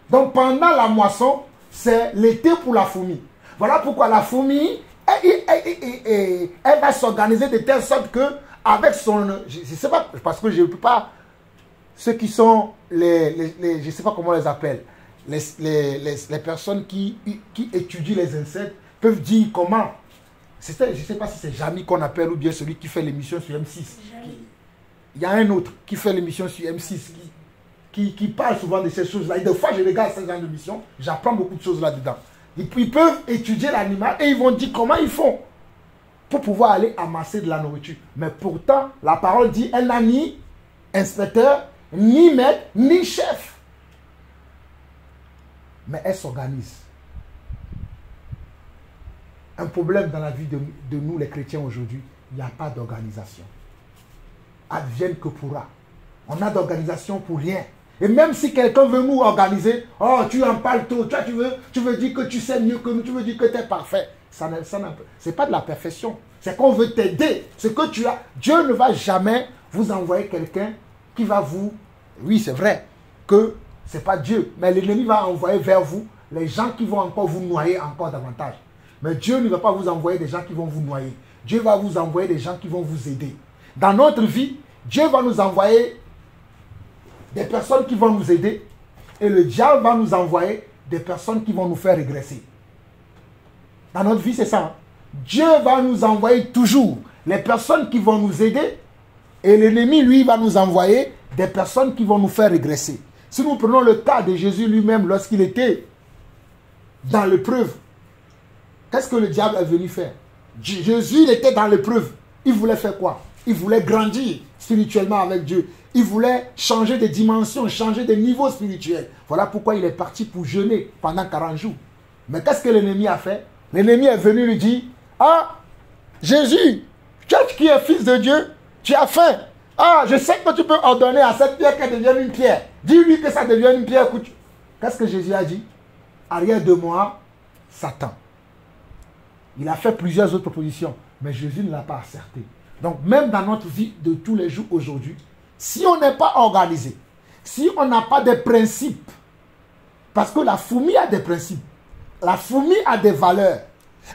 Donc, pendant la moisson, c'est l'été pour la fourmi. Voilà pourquoi la fourmi, elle va s'organiser de telle sorte que, avec son... Je ne sais pas, parce que je ne peux pas... Ceux qui sont je ne sais pas comment on les appelle, les personnes qui étudient les insectes peuvent dire comment. Je ne sais pas si c'est Jamy qu'on appelle ou bien celui qui fait l'émission sur M6. Il y a un autre qui fait l'émission sur M6 qui parle souvent de ces choses-là. Et des fois, je regarde ces genre d'émissions, j'apprends beaucoup de choses là-dedans. Ils peuvent étudier l'animal et ils vont dire comment ils font pour pouvoir aller amasser de la nourriture. Mais pourtant, la parole dit, elle n'a ni inspecteur, ni maître, ni chef. Mais elle s'organise. Un problème dans la vie de nous, les chrétiens aujourd'hui, il n'y a pas d'organisation. Advienne que pourra. On a d'organisation pour rien. Et même si quelqu'un veut nous organiser, oh, tu en parles trop, tu veux dire que tu sais mieux que nous, tu veux dire que tu es parfait. Ce n'est pas de la perfection. C'est qu'on veut t'aider. Ce que tu as, Dieu ne va jamais vous envoyer quelqu'un qui va vous... Oui, c'est vrai que ce n'est pas Dieu, mais l'ennemi va envoyer vers vous les gens qui vont encore vous noyer encore davantage. Mais Dieu ne va pas vous envoyer des gens qui vont vous noyer. Dieu va vous envoyer des gens qui vont vous aider. Dans notre vie, Dieu va nous envoyer des personnes qui vont nous aider et le diable va nous envoyer des personnes qui vont nous faire régresser. Dans notre vie, c'est ça. Hein? Dieu va nous envoyer toujours les personnes qui vont nous aider et l'ennemi, lui, va nous envoyer des personnes qui vont nous faire régresser. Si nous prenons le cas de Jésus lui-même lorsqu'il était dans l'épreuve, qu'est-ce que le diable est venu faire? Jésus, il était dans l'épreuve. Il voulait faire quoi? Il voulait grandir spirituellement avec Dieu. Il voulait changer de dimension, changer de niveau spirituel. Voilà pourquoi il est parti pour jeûner pendant 40 jours. Mais qu'est-ce que l'ennemi a fait? L'ennemi est venu lui dire, ah, Jésus, toi qui es fils de Dieu, tu as faim. Ah, je sais que tu peux ordonner à cette pierre qu'elle devienne une pierre. Dis-lui que ça devienne une pierre. Qu'est-ce que Jésus a dit? Arrière de moi, Satan. Il a fait plusieurs autres propositions, mais Jésus ne l'a pas acerté. Donc, même dans notre vie de tous les jours aujourd'hui, si on n'est pas organisé, si on n'a pas de principes, parce que la fourmi a des principes, la fourmi a des valeurs,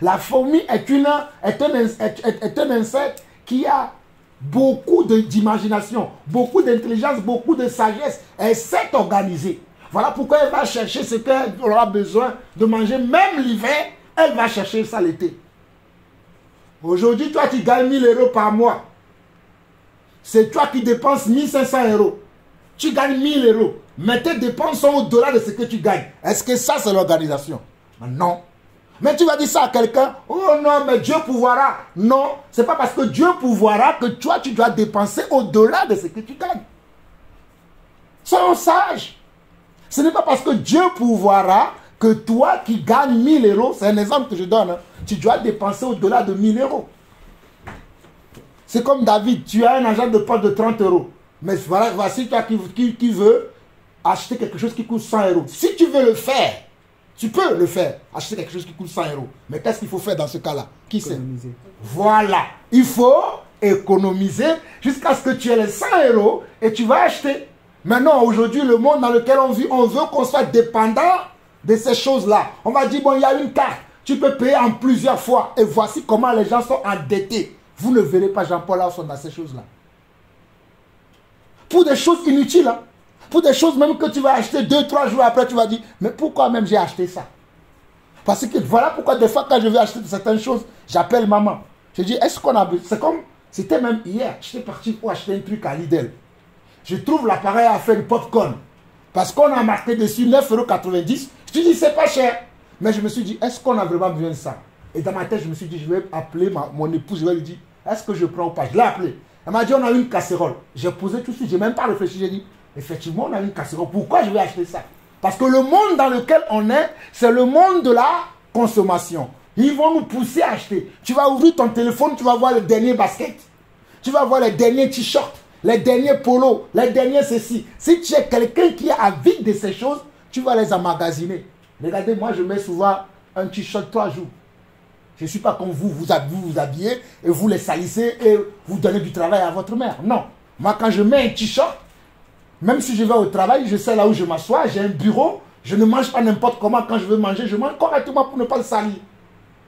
la fourmi est un insecte qui a beaucoup d'imagination, beaucoup d'intelligence, beaucoup de sagesse. Elle sait organiser. Voilà pourquoi elle va chercher ce qu'elle aura besoin de manger. Même l'hiver, elle va chercher ça l'été. Aujourd'hui, toi, tu gagnes 1000 € par mois. C'est toi qui dépenses 1500 €. Tu gagnes 1000 €. Mais tes dépenses sont au-delà de ce que tu gagnes. Est-ce que ça, c'est l'organisation? Non. Mais tu vas dire ça à quelqu'un, oh non, mais Dieu pourvoira. Non, c'est pas parce que Dieu pourvoira que toi, tu dois dépenser au-delà de ce que tu gagnes. Soyons sages. Ce n'est pas parce que Dieu pourvoira que toi qui gagnes 1000 €, c'est un exemple que je donne, hein, tu dois dépenser au-delà de 1000 €. C'est comme David, tu as un argent de poche de 30 €. Mais voilà, voici toi qui veux acheter quelque chose qui coûte 100 €. Si tu veux le faire, tu peux le faire, acheter quelque chose qui coûte 100 €. Mais qu'est-ce qu'il faut faire dans ce cas-là? Qui sait? Voilà. Il faut économiser jusqu'à ce que tu aies les 100 € et tu vas acheter. Maintenant, aujourd'hui, le monde dans lequel on vit, on veut qu'on soit dépendant de ces choses-là. On va dire, bon, il y a une carte, tu peux payer en plusieurs fois. Et voici comment les gens sont endettés. Vous ne verrez pas Jean-Paul Lawson dans ces choses-là. Pour des choses inutiles. Hein. Pour des choses même que tu vas acheter 2-3 jours après, tu vas dire, mais pourquoi même j'ai acheté ça? Parce que voilà pourquoi des fois quand je vais acheter certaines choses, j'appelle maman. Je dis, est-ce qu'on a besoin? C'est comme, c'était même hier, j'étais parti pour acheter un truc à Lidl. Je trouve l'appareil à faire du popcorn. Parce qu'on a marqué dessus 9,90 €. Je me dis, c'est pas cher. Mais je me suis dit, est-ce qu'on a vraiment besoin de ça? Et dans ma tête, je me suis dit, je vais appeler mon épouse, je vais lui dire, est-ce que je prends ou pas? Je l'ai appelé. Elle m'a dit, on a une casserole. J'ai posé tout de suite, je n'ai même pas réfléchi. J'ai dit, effectivement, on a une casserole. Pourquoi je vais acheter ça? Parce que le monde dans lequel on est, c'est le monde de la consommation. Ils vont nous pousser à acheter. Tu vas ouvrir ton téléphone, tu vas voir les derniers baskets. Tu vas voir les derniers t-shirts, les derniers polos, les derniers ceci. Si tu es quelqu'un qui est avide de ces choses, tu vas les emmagasiner. Regardez, moi, je mets souvent un t-shirt 3 jours. Je ne suis pas comme vous, vous habillez et vous les salissez et vous donnez du travail à votre mère. Non. Moi, quand je mets un t-shirt, même si je vais au travail, je sais là où je m'assois, j'ai un bureau, je ne mange pas n'importe comment. Quand je veux manger, je mange correctement pour ne pas le salir.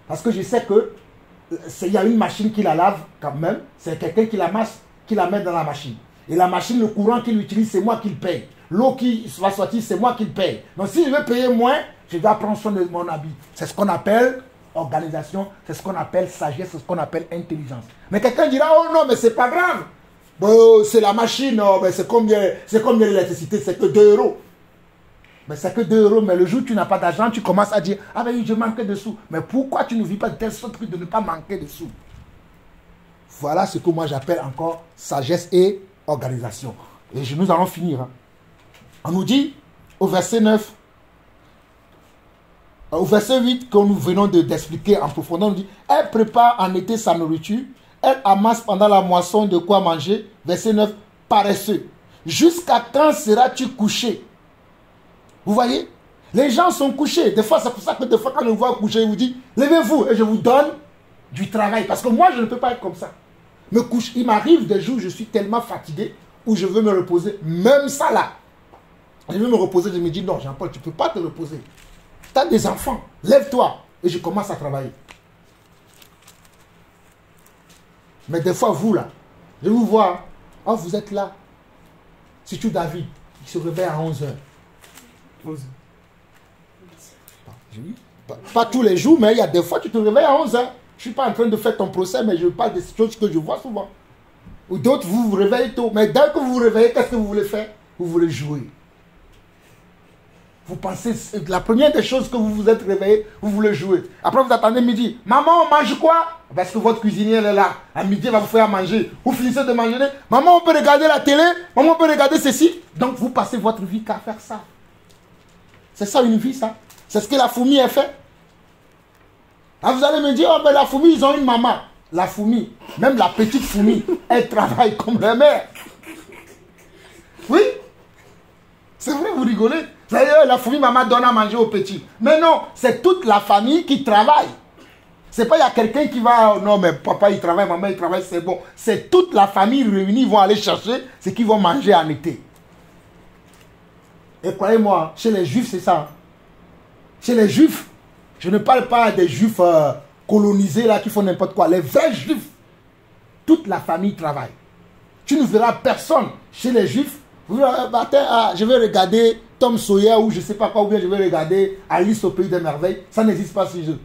Parce que je sais que il y a une machine qui la lave quand même, c'est quelqu'un qui la masse, qui la met dans la machine. Et la machine, le courant qu'il utilise, c'est moi qui le paye. L'eau qui va sortir, c'est moi qui le paye. Donc si je veux payer moins, je dois prendre soin de mon habit. C'est ce qu'on appelle organisation, c'est ce qu'on appelle sagesse, c'est ce qu'on appelle intelligence. Mais quelqu'un dira, oh non, mais c'est pas grave. Bon, c'est la machine, oh, c'est combien l'électricité, c'est que 2 €. Mais c'est que 2 €, mais le jour où tu n'as pas d'argent, tu commences à dire, ah ben je manque de sous. Mais pourquoi tu ne vis pas de telle sorte de ne pas manquer de sous? Voilà ce que moi j'appelle encore sagesse et organisation. Et nous allons finir. Hein. On nous dit, au verset 9, au verset 8, que nous venons d'expliquer en profondeur, on nous dit, elle prépare en été sa nourriture, elle amasse pendant la moisson de quoi manger. Verset 9, paresseux. Jusqu'à quand seras-tu couché? Vous voyez? Les gens sont couchés. Des fois, c'est pour ça que des fois, quand on vous voit coucher, ils vous disent, levez-vous et je vous donne du travail. Parce que moi, je ne peux pas être comme ça. Me couche. Il m'arrive des jours où je suis tellement fatigué, où je veux me reposer. Même ça là. Je veux me reposer, je me dis, non, Jean-Paul, tu ne peux pas te reposer. Tu as des enfants, lève-toi. Et je commence à travailler. Mais des fois, vous là, je vous vois, oh, vous êtes là. Surtout David, il se réveille à 11 h. Pas tous les jours, mais il y a des fois, tu te réveilles à 11 h. Je ne suis pas en train de faire ton procès, mais je parle des choses que je vois souvent. Ou d'autres, vous vous réveillez tôt. Mais dès que vous vous réveillez, qu'est-ce que vous voulez faire? Vous voulez jouer. Vous pensez, la première des choses que vous vous êtes réveillé, vous voulez jouer. Après, vous attendez midi. Maman, on mange quoi? Parce que votre cuisinière est là. À midi, elle va vous faire manger. Vous finissez de manger. Maman, on peut regarder la télé? Maman, on peut regarder ceci? Donc, vous passez votre vie qu'à faire ça. C'est ça une vie, ça. C'est ce que la fourmi a fait. Ah, vous allez me dire, oh, mais la fourmi, ils ont une maman. La fourmi, même la petite fourmi, elle travaille comme la mère. Oui? C'est vrai, vous rigolez? La fourmi, maman donne à manger aux petits. Mais non, c'est toute la famille qui travaille. C'est pas il y a quelqu'un qui va, non mais papa il travaille, maman il travaille, c'est bon. C'est toute la famille réunie, ils vont aller chercher ce qu'ils vont manger en été. Et croyez-moi, chez les juifs c'est ça. Chez les juifs, je ne parle pas des juifs colonisés là qui font n'importe quoi. Les vrais juifs, toute la famille travaille. Tu ne verras personne chez les juifs. Je vais regarder Tom Sawyer ou je ne sais pas quoi, ou bien je vais regarder Alice au pays des merveilles. Ça n'existe pas chez eux.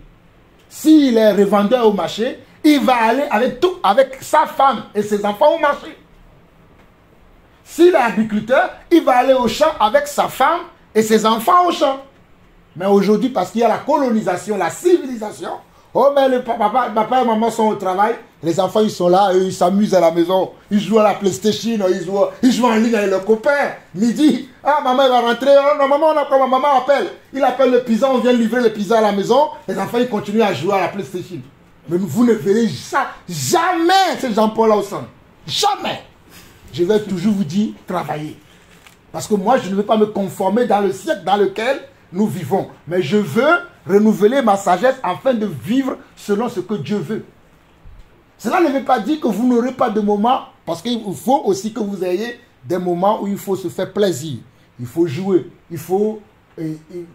S'il est revendeur au marché, il va aller avec sa femme et ses enfants au marché. S'il est agriculteur, il va aller au champ avec sa femme et ses enfants au champ. Mais aujourd'hui, parce qu'il y a la colonisation, la civilisation, oh mais le papa et maman sont au travail, les enfants ils sont là, ils s'amusent à la maison, ils jouent à la PlayStation, ils jouent en ligne avec leurs copains. Midi, ah maman va rentrer, oh, non maman on a quoi, maman appelle. Il appelle le pizza, on vient livrer le pizza à la maison, les enfants ils continuent à jouer à la PlayStation. Mais vous ne verrez ça, jamais ces Jean-Paul là au centre. Jamais. Je vais toujours vous dire, travailler. Parce que moi je ne veux pas me conformer dans le siècle dans lequel nous vivons. Mais je veux renouveler ma sagesse afin de vivre selon ce que Dieu veut. Cela ne veut pas dire que vous n'aurez pas de moments, parce qu'il faut aussi que vous ayez des moments où il faut se faire plaisir. Il faut jouer. Il faut,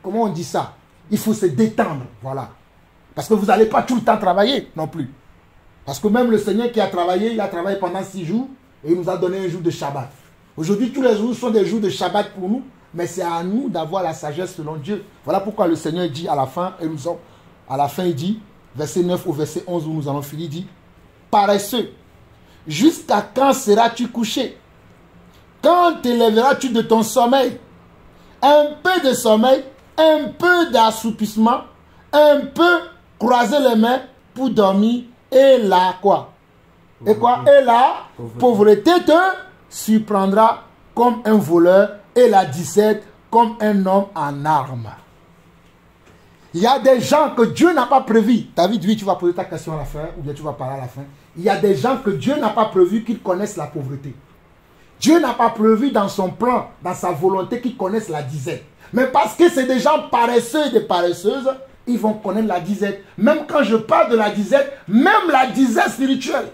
comment on dit ça? Il faut se détendre. Voilà. Parce que vous n'allez pas tout le temps travailler non plus. Parce que même le Seigneur qui a travaillé, il a travaillé pendant 6 jours et il nous a donné un jour de Shabbat. Aujourd'hui, tous les jours sont des jours de Shabbat pour nous, mais c'est à nous d'avoir la sagesse selon Dieu. Voilà pourquoi le Seigneur dit à la fin, il dit, verset 9 au verset 11 où nous allons finir, il dit, paresseux, jusqu'à quand seras-tu couché? Quand t'élèveras-tu de ton sommeil? Un peu de sommeil, un peu d'assoupissement, un peu croiser les mains pour dormir, et là quoi? Et quoi? Et la pauvreté te surprendra comme un voleur et la disette comme un homme en armes. Il y a des gens que Dieu n'a pas prévu. David, oui, tu vas poser ta question à la fin, ou bien tu vas parler à la fin. Il y a des gens que Dieu n'a pas prévu qu'ils connaissent la pauvreté. Dieu n'a pas prévu dans son plan, dans sa volonté qu'ils connaissent la disette. Mais parce que c'est des gens paresseux et des paresseuses, ils vont connaître la disette. Même quand je parle de la disette, même la disette spirituelle.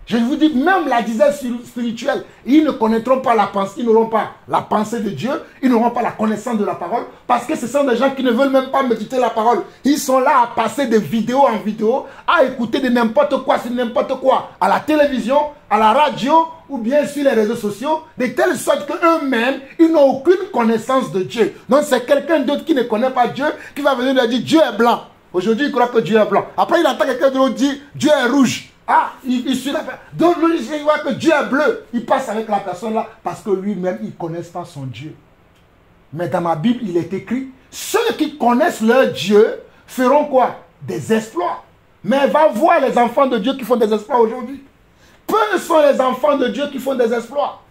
Je vous dis, même la disette spirituelle, ils ne connaîtront pas la pensée, ils n'auront pas la pensée de Dieu, ils n'auront pas la connaissance de la parole, parce que ce sont des gens qui ne veulent même pas méditer la parole. Ils sont là à passer de vidéo en vidéo, à écouter de n'importe quoi sur n'importe quoi, à la télévision, à la radio, ou bien sur les réseaux sociaux, de telle sorte qu'eux-mêmes, ils n'ont aucune connaissance de Dieu. Donc c'est quelqu'un d'autre qui ne connaît pas Dieu, qui va venir lui dire, Dieu est blanc. Aujourd'hui, il croit que Dieu est blanc. Après, il entend quelqu'un d'autre dire, Dieu est rouge. Ah, il suit la personne. Donc, lui, il voit que Dieu est bleu. Il passe avec la personne là parce que lui-même, il ne connaît pas son Dieu. Mais dans ma Bible, il est écrit, ceux qui connaissent leur Dieu feront quoi? Des exploits. Mais va voir les enfants de Dieu qui font des exploits aujourd'hui. Peu sont les enfants de Dieu qui font des exploits.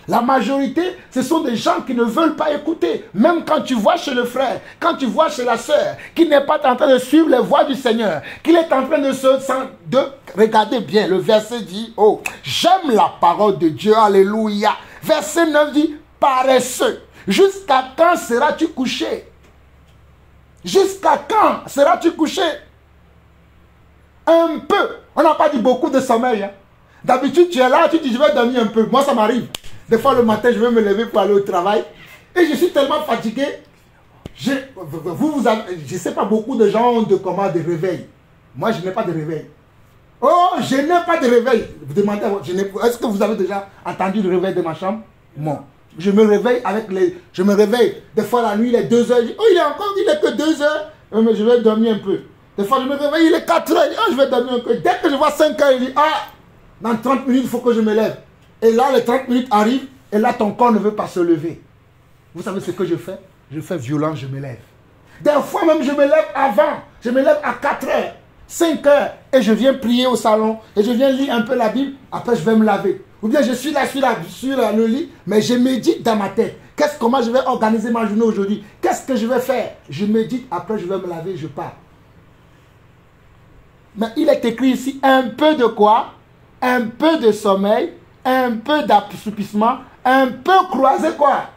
La majorité, ce sont des gens qui ne veulent pas écouter. Même quand tu vois chez le frère, quand tu vois chez la sœur, qui n'est pas en train de suivre les voies du Seigneur, qu'il est en train de regarder bien. Le verset dit, oh, j'aime la parole de Dieu, alléluia. Verset 9 dit, paresseux, jusqu'à quand seras-tu couché? Jusqu'à quand seras-tu couché? Un peu. On n'a pas dit beaucoup de sommeil. Hein. D'habitude, tu es là, tu dis, je vais dormir un peu. Moi, ça m'arrive. Des fois, le matin, je vais me lever pour aller au travail. Et je suis tellement fatigué. Je ne sais pas, beaucoup de gens ont de réveil. Moi, je n'ai pas de réveil. Oh, je n'ai pas de réveil. Vous demandez, est-ce que vous avez déjà entendu le réveil de ma chambre? Non. Je me réveille je me réveille. Des fois, la nuit, il est 2 heures. Je dis, oh, il est que 2 heures. Mais je vais dormir un peu. Des fois, je me réveille, il est 4 heures. Oh, je vais dormir un peu. Dès que je vois 5 heures, il dit, ah, dans 30 minutes, il faut que je me lève. Et là, les 30 minutes arrivent, et là, ton corps ne veut pas se lever. Vous savez ce que je fais? Je fais violence, je me lève. Des fois même, je me lève avant. Je me lève à 4 heures, 5 heures, et je viens prier au salon, et je viens lire un peu la Bible, après je vais me laver. Ou bien je suis là sur le lit, mais je médite dans ma tête. Comment je vais organiser ma journée aujourd'hui? Qu'est-ce que je vais faire? Je médite, après je vais me laver, je pars. Mais il est écrit ici, un peu de quoi? Un peu de sommeil, un peu d'assoupissement, un peu croiser quoi?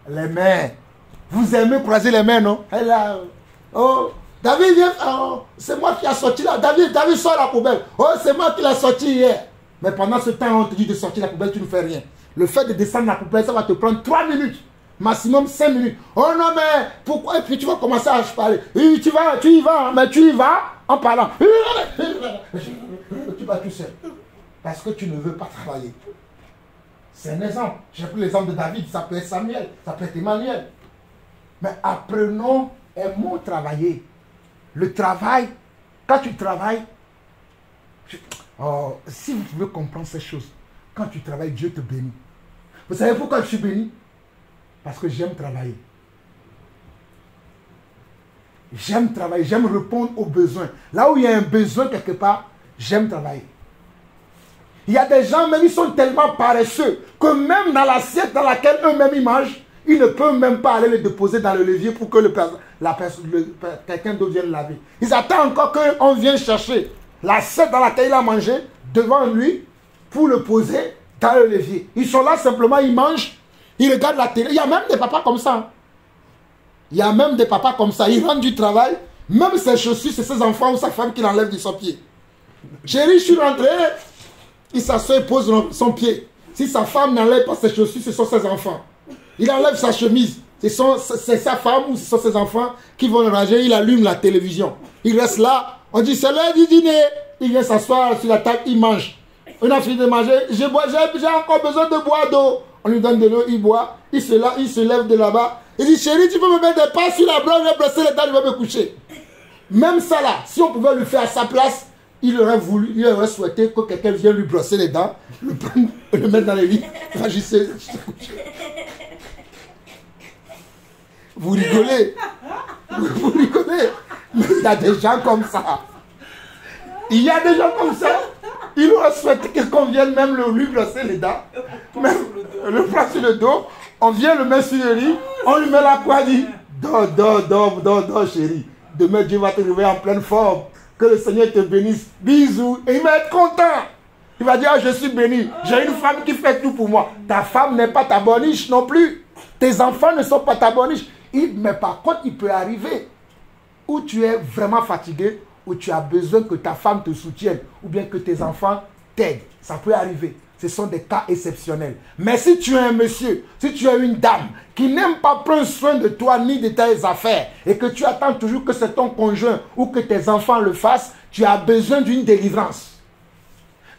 Les mains. Vous aimez croiser les mains, non? Et là, oh, David vient, oh, c'est moi qui a sorti là. David sort la poubelle. Oh, c'est moi qui l'ai sorti hier. Mais pendant ce temps, on te dit de sortir la poubelle, tu ne fais rien. Le fait de descendre la poubelle, ça va te prendre 3 minutes. Maximum 5 minutes. Oh non, mais pourquoi? Et puis tu vas commencer à parler. Oui, tu y vas, mais tu y vas en parlant. Tu vas tout seul. Parce que tu ne veux pas travailler. C'est un exemple. J'ai pris l'exemple de David, ça peut être Samuel, ça peut être Emmanuel. Mais apprenons, aimons travailler. Le travail, quand tu travailles, si vous pouvez comprendre ces choses, quand tu travailles, Dieu te bénit. Vous savez pourquoi je suis béni? Parce que j'aime travailler. J'aime travailler, j'aime répondre aux besoins. Là où il y a un besoin quelque part, j'aime travailler. Il y a des gens, même ils sont tellement paresseux que même dans l'assiette dans laquelle eux-mêmes ils mangent, ils ne peuvent même pas aller le déposer dans le levier pour que quelqu'un d'autre vienne laver. Ils attendent encore qu'on vienne chercher l'assiette dans laquelle il a mangé devant lui pour le poser dans le levier. Ils sont là simplement, ils mangent, ils regardent la télé. Il y a même des papas comme ça. Il y a même des papas comme ça. Ils rentrent du travail, même ses chaussures, c'est ses enfants ou sa femme qui l'enlève de son pied. Chérie, je suis rentré. Il s'assoit et pose son pied. Si sa femme n'enlève pas ses chaussures, ce sont ses enfants. Il enlève sa chemise. C'est sa femme ou ce sont ses enfants qui vont le ranger. Il allume la télévision. Il reste là. On dit, c'est l'heure du dîner. Il vient s'asseoir sur la table, il mange. On a fini de manger. J'ai encore besoin de boire d'eau. On lui donne de l'eau, il boit. Il se lève de là-bas. Il dit, chérie, tu peux me mettre des pas sur la blanche, je vais brosser les dents, je vais me coucher. Même ça là, si on pouvait le faire à sa place, il aurait souhaité que quelqu'un vienne lui brosser les dents, le prendre, le mettre dans le lit. Enfin, je sais. Vous rigolez. Vous rigolez. Mais il y a des gens comme ça. Il y a des gens comme ça. Il aurait souhaité qu'on vienne même lui brosser les dents. Même le prend sur le dos. On vient le mettre sur le lit. On lui met la quoi, dit dors, chérie. Demain, Dieu va te réveiller en pleine forme. Que le Seigneur te bénisse. Bisous. Et il va être content. Il va dire, je suis béni. J'ai une femme qui fait tout pour moi. Ta femme n'est pas ta boniche non plus. Tes enfants ne sont pas ta boniche. Mais par contre, il peut arriver où tu es vraiment fatigué, où tu as besoin que ta femme te soutienne, ou bien que tes enfants t'aident. Ça peut arriver. Ce sont des cas exceptionnels. Mais si tu es un monsieur, si tu es une dame qui n'aime pas prendre soin de toi ni de tes affaires, et que tu attends toujours que c'est ton conjoint ou que tes enfants le fassent, tu as besoin d'une délivrance.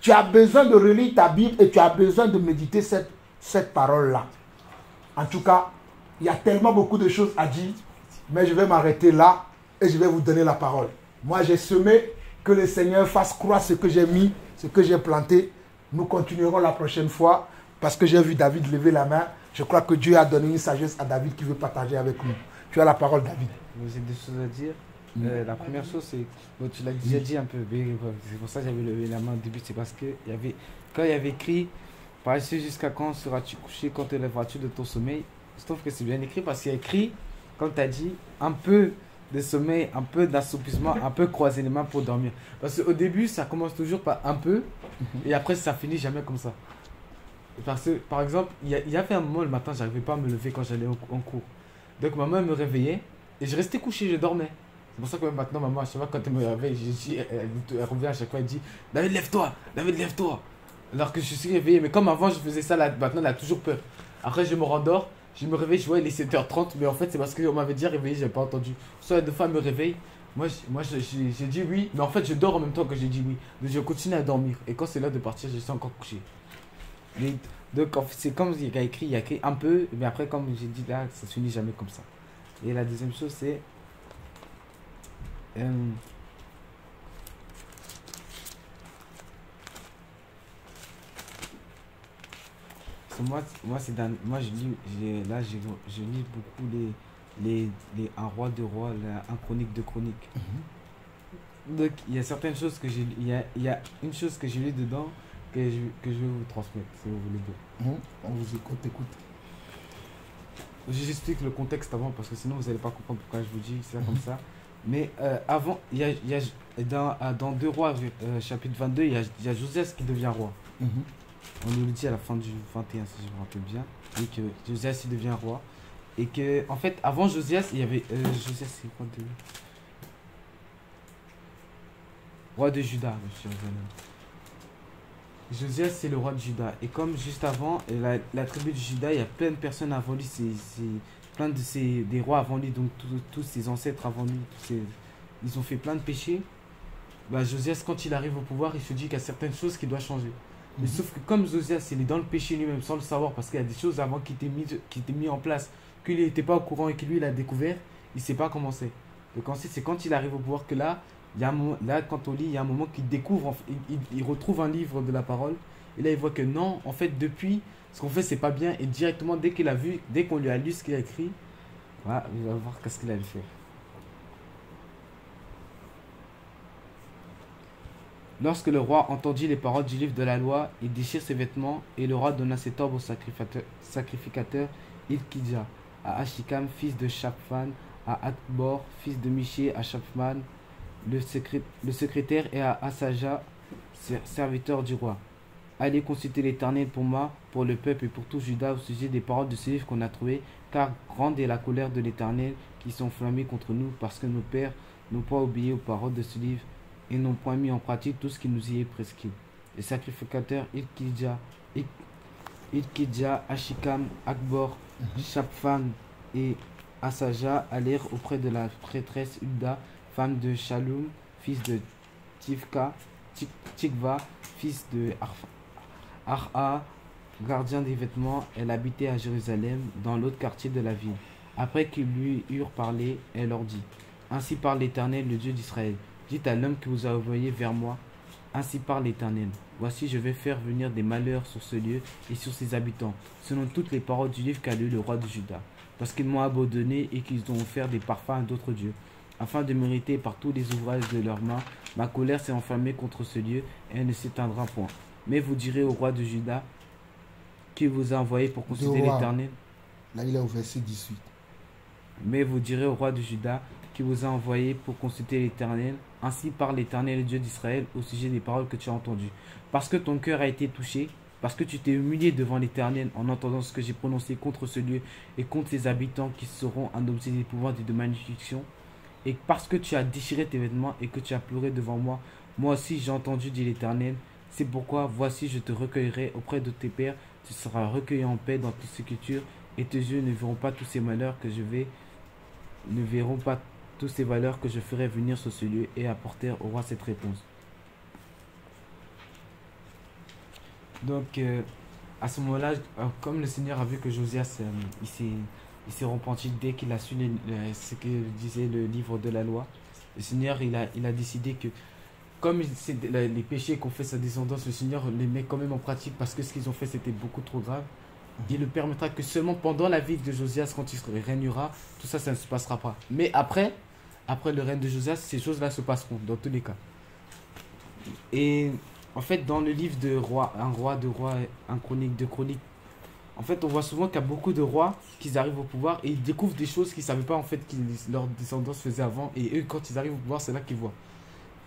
Tu as besoin de relire ta Bible et tu as besoin de méditer cette parole-là. En tout cas, il y a tellement beaucoup de choses à dire, mais je vais m'arrêter là et je vais vous donner la parole. Moi, j'ai semé, que le Seigneur fasse croître ce que j'ai mis, ce que j'ai planté. Nous continuerons la prochaine fois parce que j'ai vu David lever la main. Je crois que Dieu a donné une sagesse à David qui veut partager avec nous. Tu as la parole, David. J'ai des choses à dire. La première chose, c'est, bon, tu l'as déjà dit un peu, c'est pour ça que j'avais levé la main au début, c'est parce que quand il y avait écrit, par ici jusqu'à quand seras-tu couché, quand te lèveras-tu de ton sommeil. Je trouve que c'est bien écrit parce qu'il y a écrit, comme tu as dit, un peu de sommeil, un peu d'assoupissement, un peu croiser les mains pour dormir. Parce qu'au début, ça commence toujours par un peu, et après, ça finit jamais comme ça. Parce que, par exemple, il y avait un moment le matin, j'arrivais pas à me lever quand j'allais en cours. Donc, maman me réveillait, et je restais couché, je dormais. C'est pour ça que même maintenant, maman, à chaque fois, quand elle me réveille, elle revient à chaque fois, elle dit, David, lève-toi, David, lève-toi. Alors que je suis réveillé, mais comme avant, je faisais ça, là, maintenant, elle a toujours peur. Après, je me rendors. Je me réveille, je vois il est 7h30, mais en fait c'est parce qu'on m'avait déjà réveillé, j'ai pas entendu. Soit deux fois elle me réveille, moi j'ai dit oui, mais en fait je dors en même temps que j'ai dit oui. Donc je continue à dormir, et quand c'est l'heure de partir, je suis encore couché. Donc en fait, c'est comme il y a écrit un peu, mais après comme j'ai dit là, ça se finit jamais comme ça. Et la deuxième chose c'est... Moi je lis beaucoup un roi de roi, un chronique de chronique. Donc il y a certaines choses que il y a une chose que j'ai lu dedans que je vais vous transmettre si vous voulez bien. On vous écoute. J'explique le contexte avant parce que sinon vous n'allez pas comprendre pourquoi je vous dis ça comme ça. Mais avant, il y a dans 2 Rois, chapitre 22, il y a Josias qui devient roi. On nous le dit à la fin du 21, si je me rappelle bien, et que Josias il devient roi. Et que, en fait, avant Josias, il y avait. Josias, c'est quoi de. Roi de Juda, monsieur. Josias, c'est le roi de Juda. Et comme juste avant, la tribu de Juda, il y a plein de personnes avant lui, plein des rois avant lui, donc tous ses ancêtres avant lui, ils ont fait plein de péchés. Bah, Josias, quand il arrive au pouvoir, il se dit qu'il y a certaines choses qui doivent changer. Mais sauf que comme Josias, il est dans le péché lui-même sans le savoir, parce qu'il y a des choses avant qui étaient mises en place, qu'il n'était pas au courant et que lui, il a découvert, il ne sait pas comment c'est. Donc ensuite, c'est quand il arrive au pouvoir que là, quand on lit, il y a un moment qu'il découvre, il retrouve un livre de la parole, et là, il voit que non, en fait, depuis, ce qu'on fait, c'est pas bien, et directement, dès qu'on lui a lu ce qu'il a écrit, voilà, il va voir qu'est-ce qu'il allait faire. Lorsque le roi entendit les paroles du livre de la loi, il déchire ses vêtements, et le roi donna cet ordre au sacrificateur Hilkidja, à Ashikam, fils de Shaphan, à Akbor, fils de Miché, à Shaphan, le secrétaire, et à Asaja, serviteur du roi. Allez consulter l'Éternel pour moi, pour le peuple et pour tout Juda au sujet des paroles de ce livre qu'on a trouvé, car grande est la colère de l'Éternel qui s'enflammait contre nous, parce que nos pères n'ont pas obéi aux paroles de ce livre, et n'ont point mis en pratique tout ce qui nous y est prescrit. Les sacrificateurs Hilkidja, Ashikam, Akbor, Shaphan et Asaja allèrent auprès de la prêtresse Hulda, femme de Shallum, fils de Tivka, Tikva, fils de Arha, gardien des vêtements. Elle habitait à Jérusalem, dans l'autre quartier de la ville. Après qu'ils lui eurent parlé, elle leur dit: Ainsi parle l'Éternel, le Dieu d'Israël. Dites à l'homme qui vous a envoyé vers moi: Ainsi parle l'Éternel. Voici, je vais faire venir des malheurs sur ce lieu et sur ses habitants, selon toutes les paroles du livre qu'a lu le roi de Juda, parce qu'ils m'ont abandonné et qu'ils ont offert des parfums à d'autres dieux, afin de mériter par tous les ouvrages de leurs mains. Ma colère s'est enflammée contre ce lieu et elle ne s'éteindra point. Mais vous direz au roi de Juda, qui vous a envoyé pour consulter l'Éternel. Là, il est au verset 18. Mais vous direz au roi de Juda, qui vous a envoyé pour consulter l'Éternel: Ainsi parle l'Éternel, le Dieu d'Israël, au sujet des paroles que tu as entendues. Parce que ton cœur a été touché, parce que tu t'es humilié devant l'Éternel en entendant ce que j'ai prononcé contre ce lieu et contre ses habitants qui seront un objet d'épouvante et de malédiction, et parce que tu as déchiré tes vêtements et que tu as pleuré devant moi, moi aussi j'ai entendu, dit l'Éternel. C'est pourquoi, voici, je te recueillerai auprès de tes pères, tu seras recueilli en paix dans toute sécurité, et tes yeux ne verront pas tous ces malheurs que ne verront pas tous ces malheurs que je ferai venir sur ce lieu. Et apportèrent au roi cette réponse. Donc, à ce moment-là, comme le Seigneur a vu que Josias, il s'est repenti dès qu'il a su ce que disait le livre de la loi, le Seigneur, il a décidé que, comme les péchés qu'ont fait sa descendance, le Seigneur les met quand même en pratique parce que ce qu'ils ont fait, c'était beaucoup trop grave. Il ne permettra que seulement pendant la vie de Josias, quand il régnera, tout ça, ça ne se passera pas. Mais après le règne de Josias, ces choses-là se passeront, dans tous les cas. Et en fait, dans le livre de roi, un chronique, de chronique, en fait, on voit souvent qu'il y a beaucoup de rois qui arrivent au pouvoir et ils découvrent des choses qu'ils ne savaient pas en fait que leurs descendants faisaient avant. Et eux, quand ils arrivent au pouvoir, c'est là qu'ils voient.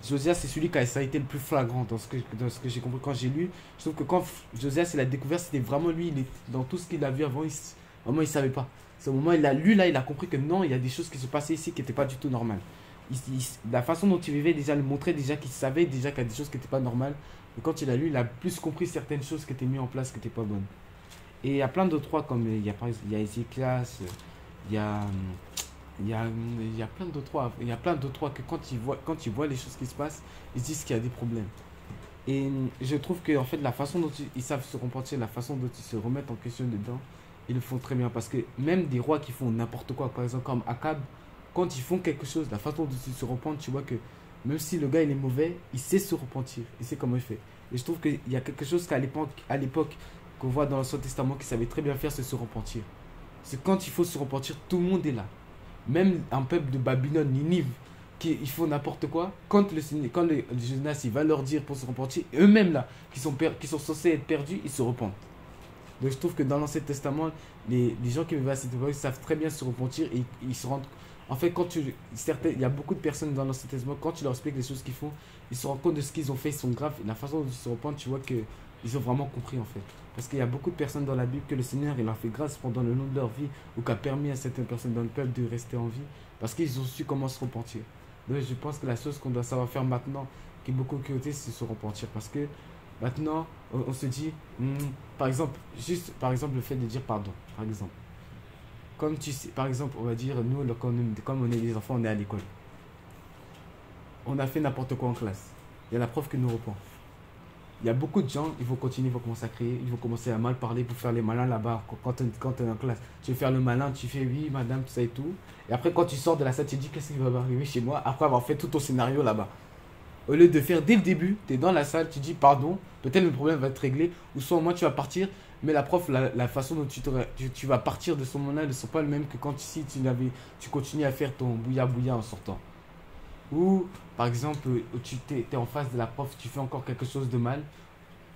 Josias, c'est celui qui ça a été le plus flagrant dans ce que j'ai compris quand j'ai lu. Je trouve que quand Josias il a découvert, c'était vraiment lui, dans tout ce qu'il a vu avant, vraiment il ne savait pas. C'est au moment où il a lu, là, il a compris que non, il y a des choses qui se passaient ici qui n'étaient pas du tout normales. La façon dont il vivait déjà le montrait déjà qu'il savait déjà qu'il y a des choses qui n'étaient pas normales. Et quand il a lu, il a plus compris certaines choses qui étaient mises en place qui n'étaient pas bonnes. Et il y a plein d'autres rois, comme il y a Ézéchias, il y a plein d'autres rois. Il y a plein d'autres rois que quand ils voient les choses qui se passent, ils disent qu'il y a des problèmes. Et je trouve que en fait, la façon dont ils savent se repentir, la façon dont ils se remettent en question dedans, ils le font très bien. Parce que même des rois qui font n'importe quoi, par exemple comme Akab, quand ils font quelque chose, la façon dont ils se repentent, tu vois que même si le gars il est mauvais, il sait se repentir, il sait comment il fait. Et je trouve qu'il y a quelque chose qu'à l'époque qu'on voit dans l'Ancien Testament qui savait très bien faire, c'est se repentir. C'est quand il faut se repentir, tout le monde est là. Même un peuple de Babylone, Ninive, ils font n'importe quoi. Quand le Jonas il va leur dire pour se repentir, eux-mêmes là, qui sont censés être perdus, ils se repentent. Donc je trouve que dans l'Ancien Testament, les gens qui vivent à cette époque savent très bien se repentir et ils se rendent. En fait, il y a beaucoup de personnes dans l'Ancien Testament, quand tu leur expliques les choses qu'ils font, ils se rendent compte de ce qu'ils ont fait, ils sont graves. La façon dont ils se repentent, tu vois qu'ils ont vraiment compris en fait. Parce qu'il y a beaucoup de personnes dans la Bible que le Seigneur il leur fait grâce pendant le long de leur vie ou qui a permis à certaines personnes dans le peuple de rester en vie parce qu'ils ont su comment se repentir. Donc je pense que la chose qu'on doit savoir faire maintenant, qui est beaucoup curieux, c'est se repentir. Parce que maintenant, on se dit, par exemple, le fait de dire pardon, par exemple. Comme tu sais, par exemple, on va dire, nous, comme on est des enfants, on est à l'école. On a fait n'importe quoi en classe. Il y a la prof qui nous reprend. Il y a beaucoup de gens, ils vont continuer, ils vont commencer à crier, ils vont commencer à mal parler pour faire les malins là-bas. Quand tu es en classe, tu veux faire le malin, tu fais oui, madame, tout ça et tout. Et après, quand tu sors de la salle, tu te dis qu'est-ce qui va m'arriver chez moi après avoir fait tout ton scénario là-bas. Au lieu de faire dès le début, tu es dans la salle, tu dis pardon, peut-être le problème va être réglé, ou soit au moins tu vas partir, mais la prof, la façon dont tu vas partir de ce moment-là ne sont pas le même que quand ici tu continues à faire ton bouilla-bouilla en sortant. Ou, par exemple, tu es en face de la prof, tu fais encore quelque chose de mal.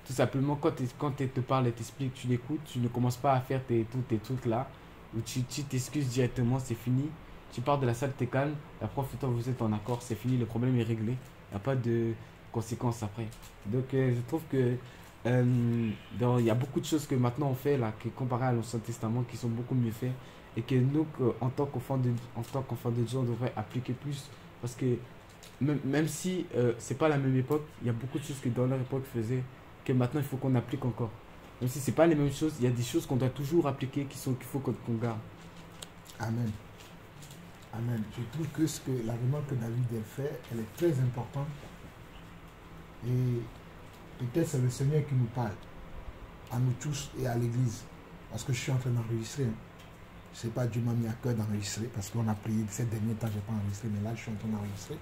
Tout simplement, quand elle te parle, elle t'explique, tu l'écoutes, tu ne commences pas à faire tous tes trucs là. Ou tu t'excuses directement, c'est fini. Tu pars de la salle, tu es calme. La prof et toi, vous êtes en accord, c'est fini, le problème est réglé. Il n'y a pas de conséquences après. Donc, je trouve que il y a beaucoup de choses que maintenant on fait là, qui comparé à l'Ancien Testament, qui sont beaucoup mieux faits. Et que nous, en tant qu'enfants de Dieu, on devrait appliquer plus. Parce que même si c'est pas la même époque, il y a beaucoup de choses que dans leur époque faisaient que maintenant il faut qu'on applique encore. Même si c'est pas les mêmes choses, il y a des choses qu'on doit toujours appliquer qu'il faut qu'on garde. Amen. Amen. Je trouve que l'argument que David a fait, elle est très importante. Et peut-être c'est le Seigneur qui nous parle, à nous tous et à l'église. Parce que je suis en train d'enregistrer. Je ne sais pas, Dieu m'a mis à cœur d'enregistrer, parce qu'on a prié ces derniers temps, je n'ai pas enregistré, mais là je suis en train d'enregistrer.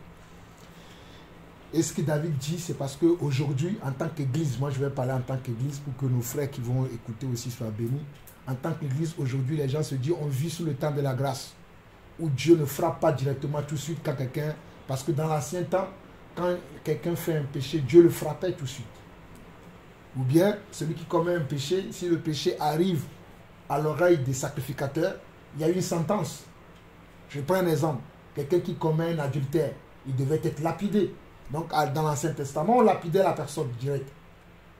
Et ce que David dit, c'est parce qu'aujourd'hui, en tant qu'église, moi je vais parler en tant qu'église pour que nos frères qui vont écouter aussi soient bénis. En tant qu'église, aujourd'hui, les gens se disent, on vit sous le temps de la grâce, où Dieu ne frappe pas directement tout de suite quand quelqu'un, parce que dans l'ancien temps, quand quelqu'un fait un péché, Dieu le frappait tout de suite. Ou bien, celui qui commet un péché, si le péché arrive à l'oreille des sacrificateurs, il y a une sentence. Je prends un exemple. Quelqu'un qui commet un adultère, il devait être lapidé. Donc, dans l'Ancien Testament, on lapidait la personne directe.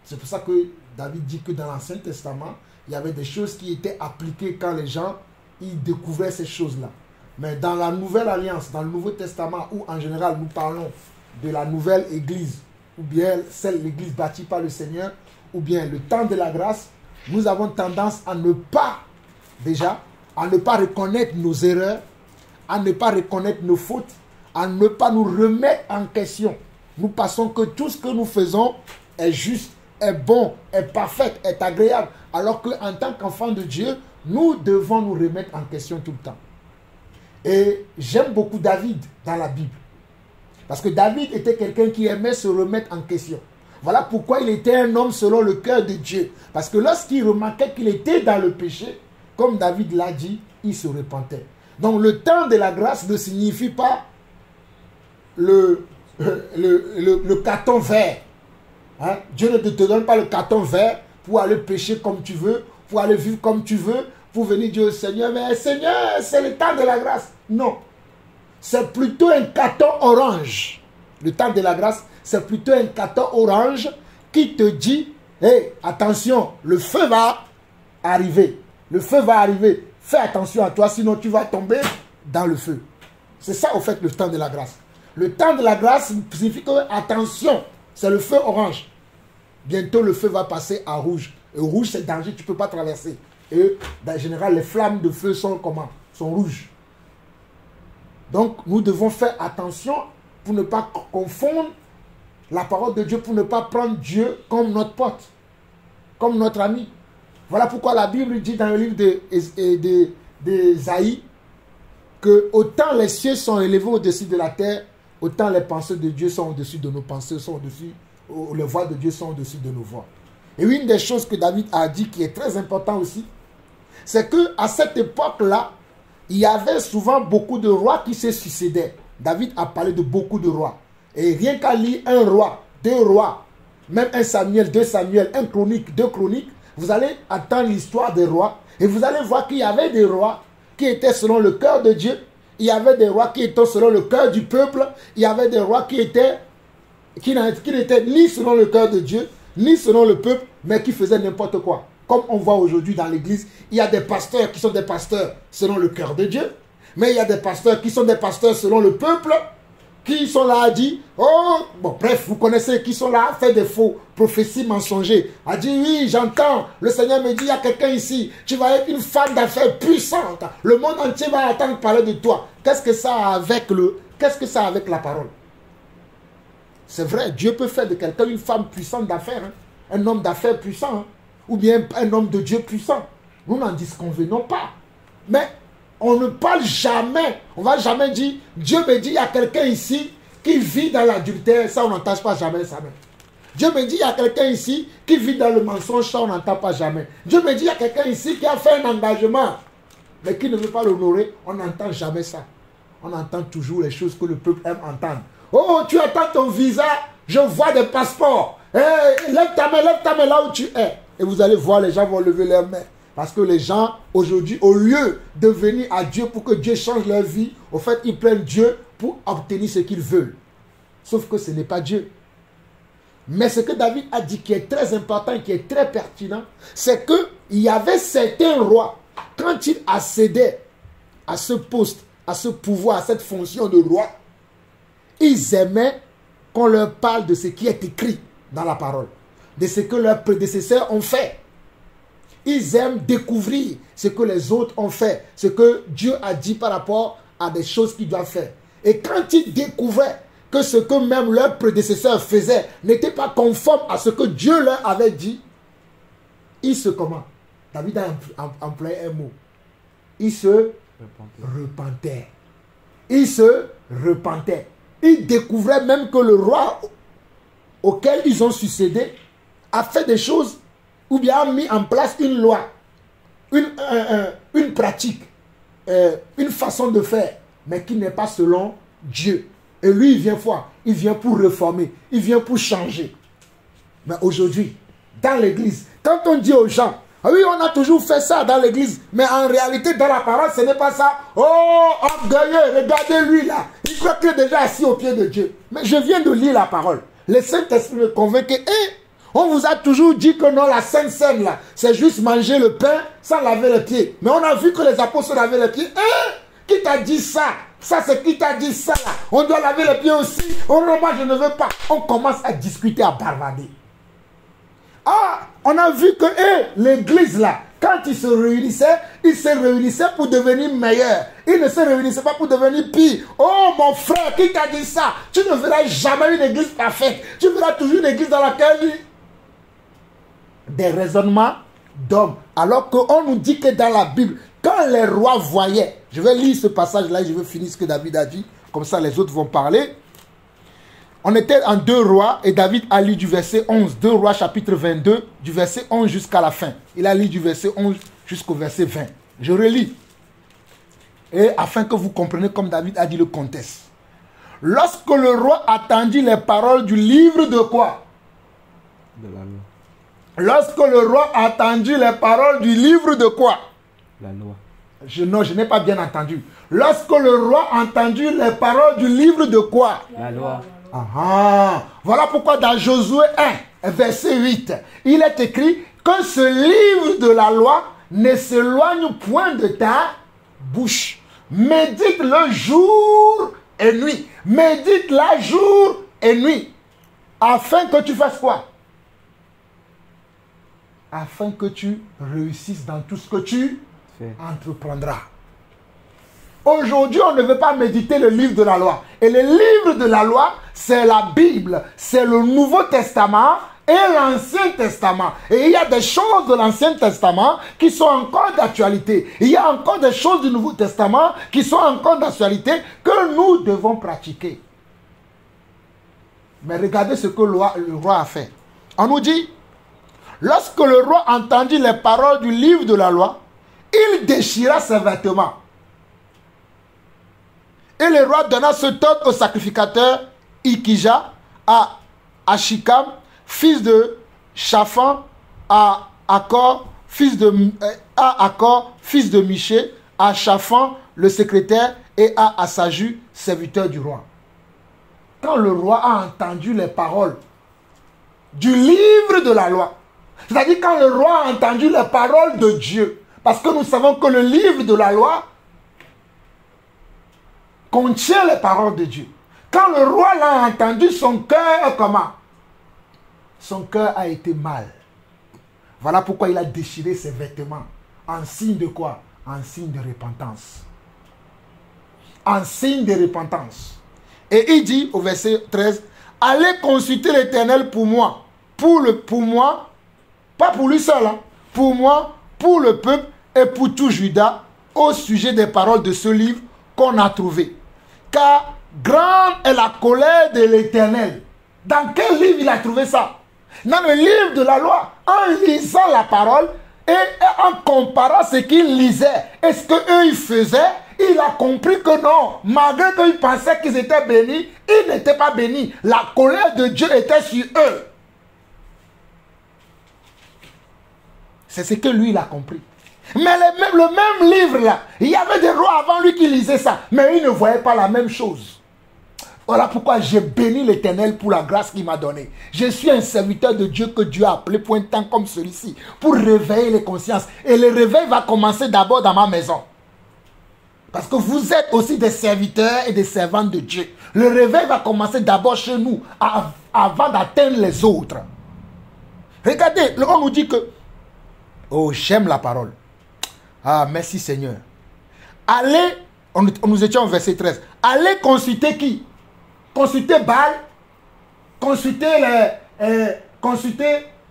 C'est pour ça que David dit que dans l'Ancien Testament, il y avait des choses qui étaient appliquées quand les gens ils découvraient ces choses-là. Mais dans la Nouvelle Alliance, dans le Nouveau Testament, où en général nous parlons de la nouvelle Église, ou bien l'Église bâtie par le Seigneur, ou bien le temps de la grâce, nous avons tendance à ne pas, déjà, à ne pas reconnaître nos erreurs, à ne pas reconnaître nos fautes, à ne pas nous remettre en question. Nous pensons que tout ce que nous faisons est juste, est bon, est parfait, est agréable. Alors qu'en tant qu'enfant de Dieu, nous devons nous remettre en question tout le temps. Et j'aime beaucoup David dans la Bible. Parce que David était quelqu'un qui aimait se remettre en question. Voilà pourquoi il était un homme selon le cœur de Dieu. Parce que lorsqu'il remarquait qu'il était dans le péché, comme David l'a dit, il se repentait. Donc le temps de la grâce ne signifie pas le carton vert. Hein? Dieu ne te donne pas le carton vert pour aller pécher comme tu veux, pour aller vivre comme tu veux, pour venir dire au Seigneur, mais Seigneur, c'est le temps de la grâce. Non. C'est plutôt un carton orange. Le temps de la grâce, c'est plutôt un carton orange qui te dit, hey, attention, le feu va arriver. Le feu va arriver. Fais attention à toi, sinon tu vas tomber dans le feu. C'est ça, au fait, le temps de la grâce. Le temps de la grâce signifie que, attention, c'est le feu orange. Bientôt, le feu va passer à rouge. Et rouge, c'est danger, tu ne peux pas traverser. Et, en général, les flammes de feu sont comment? Sont rouges. Donc, nous devons faire attention pour ne pas confondre la parole de Dieu, pour ne pas prendre Dieu comme notre pote, comme notre ami. Voilà pourquoi la Bible dit dans le livre d'Ésaïe que autant les cieux sont élevés au-dessus de la terre, autant les pensées de Dieu sont au-dessus de nos pensées, sont au-dessus, les voix de Dieu sont au-dessus de nos voix. Et une des choses que David a dit qui est très important aussi, c'est qu'à cette époque-là, il y avait souvent beaucoup de rois qui se succédaient. David a parlé de beaucoup de rois. Et rien qu'à lire un roi, deux rois, même un Samuel, deux Samuel, un chronique, deux chroniques, vous allez attendre l'histoire des rois et vous allez voir qu'il y avait des rois qui étaient selon le cœur de Dieu. Il y avait des rois qui étaient selon le cœur du peuple. Il y avait des rois qui n'étaient ni selon le cœur de Dieu, ni selon le peuple, mais qui faisaient n'importe quoi. Comme on voit aujourd'hui dans l'église, il y a des pasteurs qui sont des pasteurs selon le cœur de Dieu, mais il y a des pasteurs qui sont des pasteurs selon le peuple, qui sont là à dire, oh, bon, bref, vous connaissez, qui sont là à faire des faux prophéties mensongères, à dire, oui, j'entends, le Seigneur me dit, il y a quelqu'un ici, tu vas être une femme d'affaires puissante, le monde entier va attendre parler de toi. Qu'est-ce que ça a avec la parole? C'est vrai, Dieu peut faire de quelqu'un une femme puissante d'affaires, hein, un homme d'affaires puissant, hein, ou bien un homme de Dieu puissant. Nous n'en disconvenons pas. Mais on ne parle jamais, on ne va jamais dire, Dieu me dit, il y a quelqu'un ici qui vit dans l'adultère, ça on n'entend pas jamais ça même. Dieu me dit, il y a quelqu'un ici qui vit dans le mensonge, ça on n'entend pas jamais. Dieu me dit, il y a quelqu'un ici qui a fait un engagement, mais qui ne veut pas l'honorer, on n'entend jamais ça. On entend toujours les choses que le peuple aime entendre. Oh, tu attends ton visa, je vois des passeports. Hey, lève ta main là où tu es. Et vous allez voir, les gens vont lever leurs mains. Parce que les gens, aujourd'hui, au lieu de venir à Dieu pour que Dieu change leur vie, au fait, ils prennent Dieu pour obtenir ce qu'ils veulent. Sauf que ce n'est pas Dieu. Mais ce que David a dit qui est très important, qui est très pertinent, c'est qu'il y avait certains rois, quand ils accédaient à ce poste, à ce pouvoir, à cette fonction de roi, ils aimaient qu'on leur parle de ce qui est écrit dans la parole, de ce que leurs prédécesseurs ont fait. Ils aiment découvrir ce que les autres ont fait, ce que Dieu a dit par rapport à des choses qu'ils doivent faire. Et quand ils découvraient que que ce que même leurs prédécesseurs faisaient n'était pas conforme à ce que Dieu leur avait dit, ils se comment? David a employé un mot. Ils se repentaient. Ils se repentaient. Ils découvraient même que le roi auquel ils ont succédé a fait des choses ou bien a mis en place une loi, une pratique, une façon de faire, mais qui n'est pas selon Dieu. Et lui, il vient voir, il vient pour réformer, il vient pour changer. Mais aujourd'hui, dans l'église, quand on dit aux gens, ah oui, on a toujours fait ça dans l'église, mais en réalité, dans la parole, ce n'est pas ça. Oh, orgueilleux, regardez-lui là, il croit qu'il est déjà assis au pied de Dieu. Mais je viens de lire la parole. Le Saint-Esprit me convainc que, on vous a toujours dit que non, la Sainte Seine là, c'est juste manger le pain sans laver les pieds. Mais on a vu que les apôtres lavaient les pieds. Qui t'a dit ça? Ça, c'est qui t'a dit ça là? On doit laver les pieds aussi. Oh non, moi je ne veux pas. On commence à discuter, à barbader. Ah, on a vu que l'église là, quand ils se réunissaient pour devenir meilleurs. Ils ne se réunissaient pas pour devenir pire. Oh mon frère, qui t'a dit ça? Tu ne verras jamais une église parfaite. Tu verras toujours une église dans laquelle des raisonnements d'hommes. Alors qu'on nous dit que dans la Bible, quand les rois voyaient, je vais lire ce passage-là et je vais finir ce que David a dit, comme ça les autres vont parler. On était en 2 Rois et David a lu du verset 11, 2 Rois chapitre 22, du verset 11 jusqu'à la fin. Il a lu du verset 11 jusqu'au verset 20. Je relis. Et afin que vous compreniez comme David a dit le contexte. Lorsque le roi attendit les paroles du livre de quoi? De la loi. Lorsque le roi a entendu les paroles du livre de quoi? La loi. Non, je n'ai pas bien entendu. Lorsque le roi a entendu les paroles du livre de quoi? La loi. Voilà pourquoi dans Josué 1, verset 8, il est écrit que ce livre de la loi ne s'éloigne point de ta bouche. Médite-le jour et nuit. Médite-la jour et nuit. Afin que tu fasses quoi? Afin que tu réussisses dans tout ce que tu entreprendras. Aujourd'hui, on ne veut pas méditer le livre de la loi. Et le livre de la loi, c'est la Bible, c'est le Nouveau Testament et l'Ancien Testament. Et il y a des choses de l'Ancien Testament qui sont encore d'actualité. Il y a encore des choses du Nouveau Testament qui sont encore d'actualité que nous devons pratiquer. Mais regardez ce que le roi a fait. On nous dit, lorsque le roi entendit les paroles du livre de la loi, il déchira ses vêtements. Et le roi donna ce ordre au sacrificateur Ikija, à Achikam, fils de Shaphan, à Akor, fils de Miché, à Shaphan, le secrétaire, et à Assaju, serviteur du roi. Quand le roi a entendu les paroles du livre de la loi, c'est-à-dire quand le roi a entendu les paroles de Dieu, parce que nous savons que le livre de la loi contient les paroles de Dieu. Quand le roi l'a entendu, son cœur, comment? Son cœur a été mal. Voilà pourquoi il a déchiré ses vêtements. En signe de quoi? En signe de repentance. En signe de repentance. Et il dit au verset 13, allez consulter l'Éternel pour moi. Pour moi, pas pour lui seul, hein, pour moi, pour le peuple et pour tout Juda, au sujet des paroles de ce livre qu'on a trouvé. Car grande est la colère de l'Éternel. Dans quel livre il a trouvé ça? Dans le livre de la loi. En lisant la parole et en comparant ce qu'il lisait et ce qu'eux ils faisaient, il a compris que non, malgré qu'ils pensaient qu'ils étaient bénis, ils n'étaient pas bénis. La colère de Dieu était sur eux. C'est ce que lui il a compris. Mais le même livre là, il y avait des rois avant lui qui lisaient ça, mais ils ne voyaient pas la même chose. Voilà pourquoi j'ai béni l'Éternel pour la grâce qu'il m'a donnée. Je suis un serviteur de Dieu que Dieu a appelé pour un temps comme celui-ci, pour réveiller les consciences. Et le réveil va commencer d'abord dans ma maison. Parce que vous êtes aussi des serviteurs et des servantes de Dieu. Le réveil va commencer d'abord chez nous, avant d'atteindre les autres. Regardez, on nous dit que, oh, j'aime la parole. Ah, merci Seigneur. Allez, nous étions au verset 13. Allez consulter qui? consulter Baal, consulter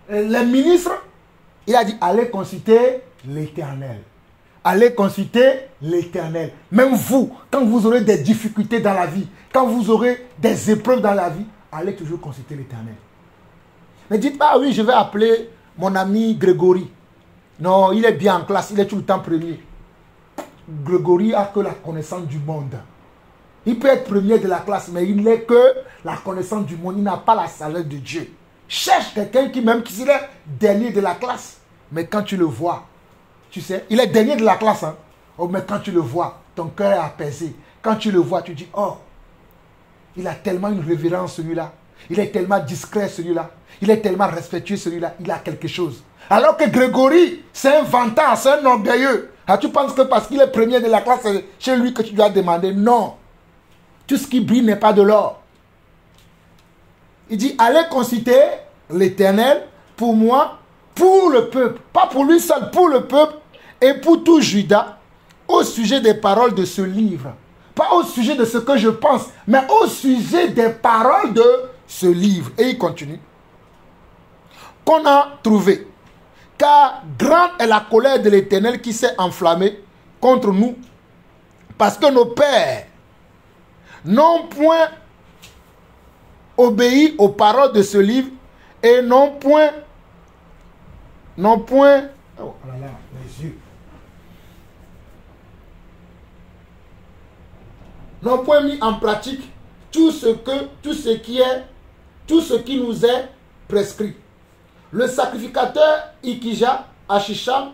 les ministres. Il a dit, allez consulter l'Éternel. Allez consulter l'Éternel. Même vous, quand vous aurez des difficultés dans la vie, quand vous aurez des épreuves dans la vie, allez toujours consulter l'Éternel. Ne dites pas, oui, je vais appeler mon ami Grégory. Non, il est bien en classe, il est tout le temps premier. Grégory a que la connaissance du monde. Il peut être premier de la classe, mais il n'est que la connaissance du monde. Il n'a pas la sagesse de Dieu. Cherche quelqu'un qui, même s'il est dernier de la classe, mais quand tu le vois, tu sais, il est dernier de la classe, hein. Oh, mais quand tu le vois, ton cœur est apaisé. Quand tu le vois, tu dis, oh, il a tellement une révérence celui-là. Il est tellement discret celui-là. Il est tellement respectueux celui-là. Il a quelque chose. Alors que Grégory, c'est un vantard, c'est un orgueilleux. Ah, tu penses que parce qu'il est premier de la classe, c'est chez lui que tu dois demander? Non. Tout ce qui brille n'est pas de l'or. Il dit, allez consulter l'Éternel pour moi, pour le peuple. Pas pour lui seul, pour le peuple et pour tout Juda, au sujet des paroles de ce livre. Pas au sujet de ce que je pense, mais au sujet des paroles de ce livre. Et il continue. Qu'on a trouvé. Car grande est la colère de l'Éternel qui s'est enflammée contre nous. Parce que nos pères n'ont point obéi aux paroles de ce livre et n'ont point, oh là là, mes yeux, n'ont point mis en pratique tout ce qui nous est prescrit. Le sacrificateur Ikija, Achisham,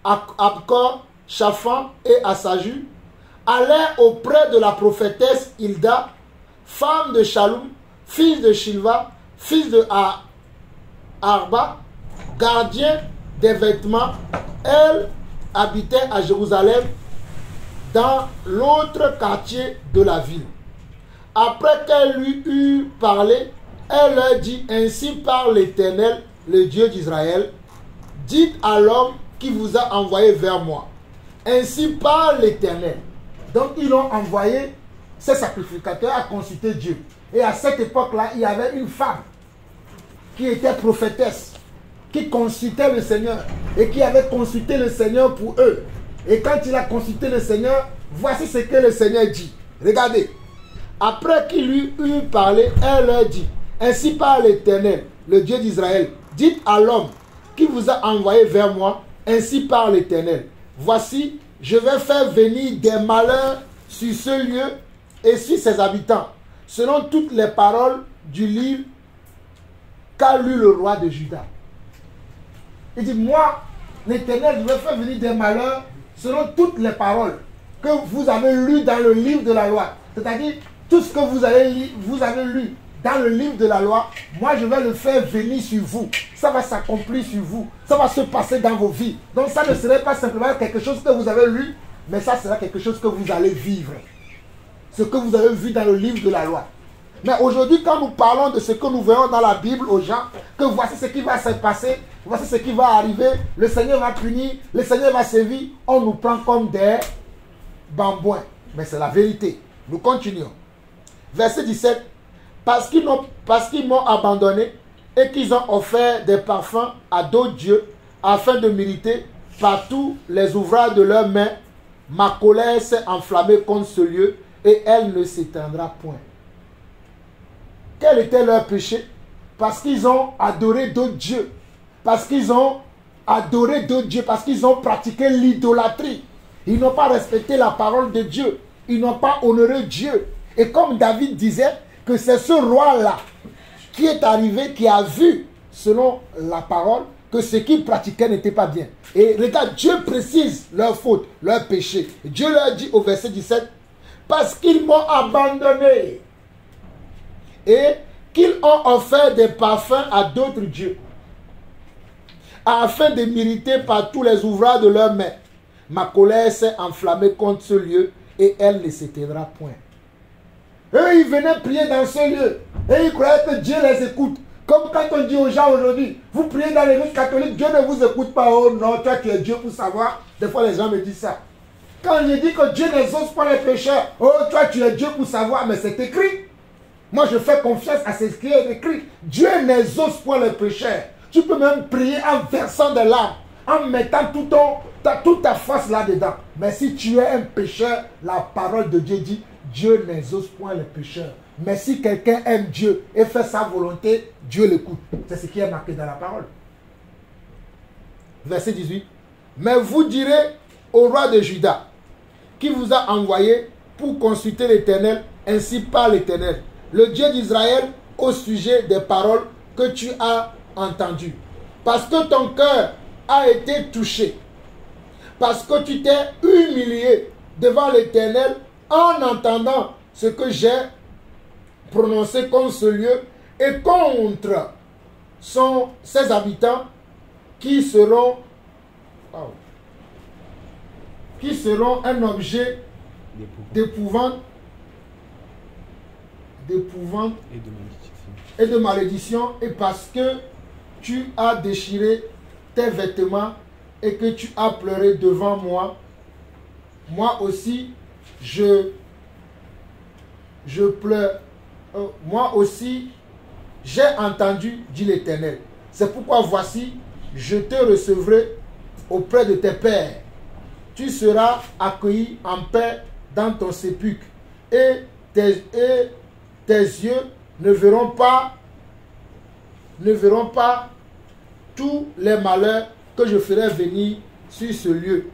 Abkor, Shaphan et Assaju allaient auprès de la prophétesse Hilda, femme de Shalom, fils de Shilva, fils de Arba, gardien des vêtements. Elle habitait à Jérusalem, dans l'autre quartier de la ville. Après qu'elle lui eut parlé, elle leur dit, ainsi parle l'Éternel, le Dieu d'Israël, dites à l'homme qui vous a envoyé vers moi. Ainsi parle l'Éternel. Donc ils ont envoyé ces sacrificateurs à consulter Dieu. Et à cette époque-là, il y avait une femme qui était prophétesse, qui consultait le Seigneur et qui avait consulté le Seigneur pour eux. Et quand il a consulté le Seigneur, voici ce que le Seigneur dit. Regardez. Après qu'il lui eut parlé, elle leur dit, ainsi parle l'Éternel, le Dieu d'Israël, dites à l'homme qui vous a envoyé vers moi, ainsi parle l'Éternel. Voici, je vais faire venir des malheurs sur ce lieu et sur ses habitants, selon toutes les paroles du livre qu'a lu le roi de Juda. Il dit, moi, l'Éternel, je vais faire venir des malheurs selon toutes les paroles que vous avez lues dans le livre de la loi. C'est-à-dire, tout ce que vous avez lu dans le livre de la loi, moi je vais le faire venir sur vous. Ça va s'accomplir sur vous. Ça va se passer dans vos vies. Donc ça ne serait pas simplement quelque chose que vous avez lu, mais ça sera quelque chose que vous allez vivre. Ce que vous avez vu dans le livre de la loi. Mais aujourd'hui, quand nous parlons de ce que nous voyons dans la Bible aux gens, que voici ce qui va se passer, voici ce qui va arriver, le Seigneur va punir, le Seigneur va sévir, on nous prend comme des bambouins. Mais c'est la vérité. Nous continuons. Verset 17. Parce qu'ils m'ont abandonné et qu'ils ont offert des parfums à d'autres dieux afin de mériter par tous les ouvrages de leurs mains, ma colère s'est enflammée contre ce lieu et elle ne s'éteindra point. Quel était leur péché? Parce qu'ils ont adoré d'autres dieux. Parce qu'ils ont adoré d'autres dieux. Parce qu'ils ont pratiqué l'idolâtrie. Ils n'ont pas respecté la parole de Dieu. Ils n'ont pas honoré Dieu. Et comme David disait que c'est ce roi-là qui est arrivé, qui a vu, selon la parole, que ce qu'ils pratiquaient n'était pas bien. Et regarde, Dieu précise leur faute, leur péché. Dieu leur dit au verset 17, parce qu'ils m'ont abandonné et qu'ils ont offert des parfums à d'autres dieux, afin de mériter par tous les ouvrages de leurs mains. Ma colère s'est enflammée contre ce lieu et elle ne s'éteindra point. Eux, ils venaient prier dans ce lieu et ils croyaient que Dieu les écoute. Comme quand on dit aux gens aujourd'hui, vous priez dans l'église catholique, Dieu ne vous écoute pas. Oh non, toi tu es Dieu pour savoir. Des fois les gens me disent ça. Quand je dis que Dieu n'exauce pas les pécheurs, oh toi tu es Dieu pour savoir, mais c'est écrit. Moi, je fais confiance à ce qui est écrit. Dieu n'exauce point les pécheurs. Tu peux même prier en versant des larmes, en mettant toute ta face là-dedans. Mais si tu es un pécheur, la parole de Dieu dit, Dieu n'exauce point les pécheurs. Mais si quelqu'un aime Dieu et fait sa volonté, Dieu l'écoute. C'est ce qui est marqué dans la parole. Verset 18. Mais vous direz au roi de Juda, qui vous a envoyé pour consulter l'Éternel, ainsi parle l'Éternel, le Dieu d'Israël, au sujet des paroles que tu as entendues. Parce que ton cœur a été touché, parce que tu t'es humilié devant l'Éternel en entendant ce que j'ai prononcé contre ce lieu et contre ses habitants qui seront un objet d'épouvante et de malédiction, et parce que tu as déchiré tes vêtements et que tu as pleuré devant moi, moi aussi je pleure. Moi aussi j'ai entendu, dit l'Éternel. C'est pourquoi voici, je te recevrai auprès de tes pères. Tu seras accueilli en paix dans ton sépulcre, et tes yeux ne verront pas tous les malheurs que je ferai venir sur ce lieu.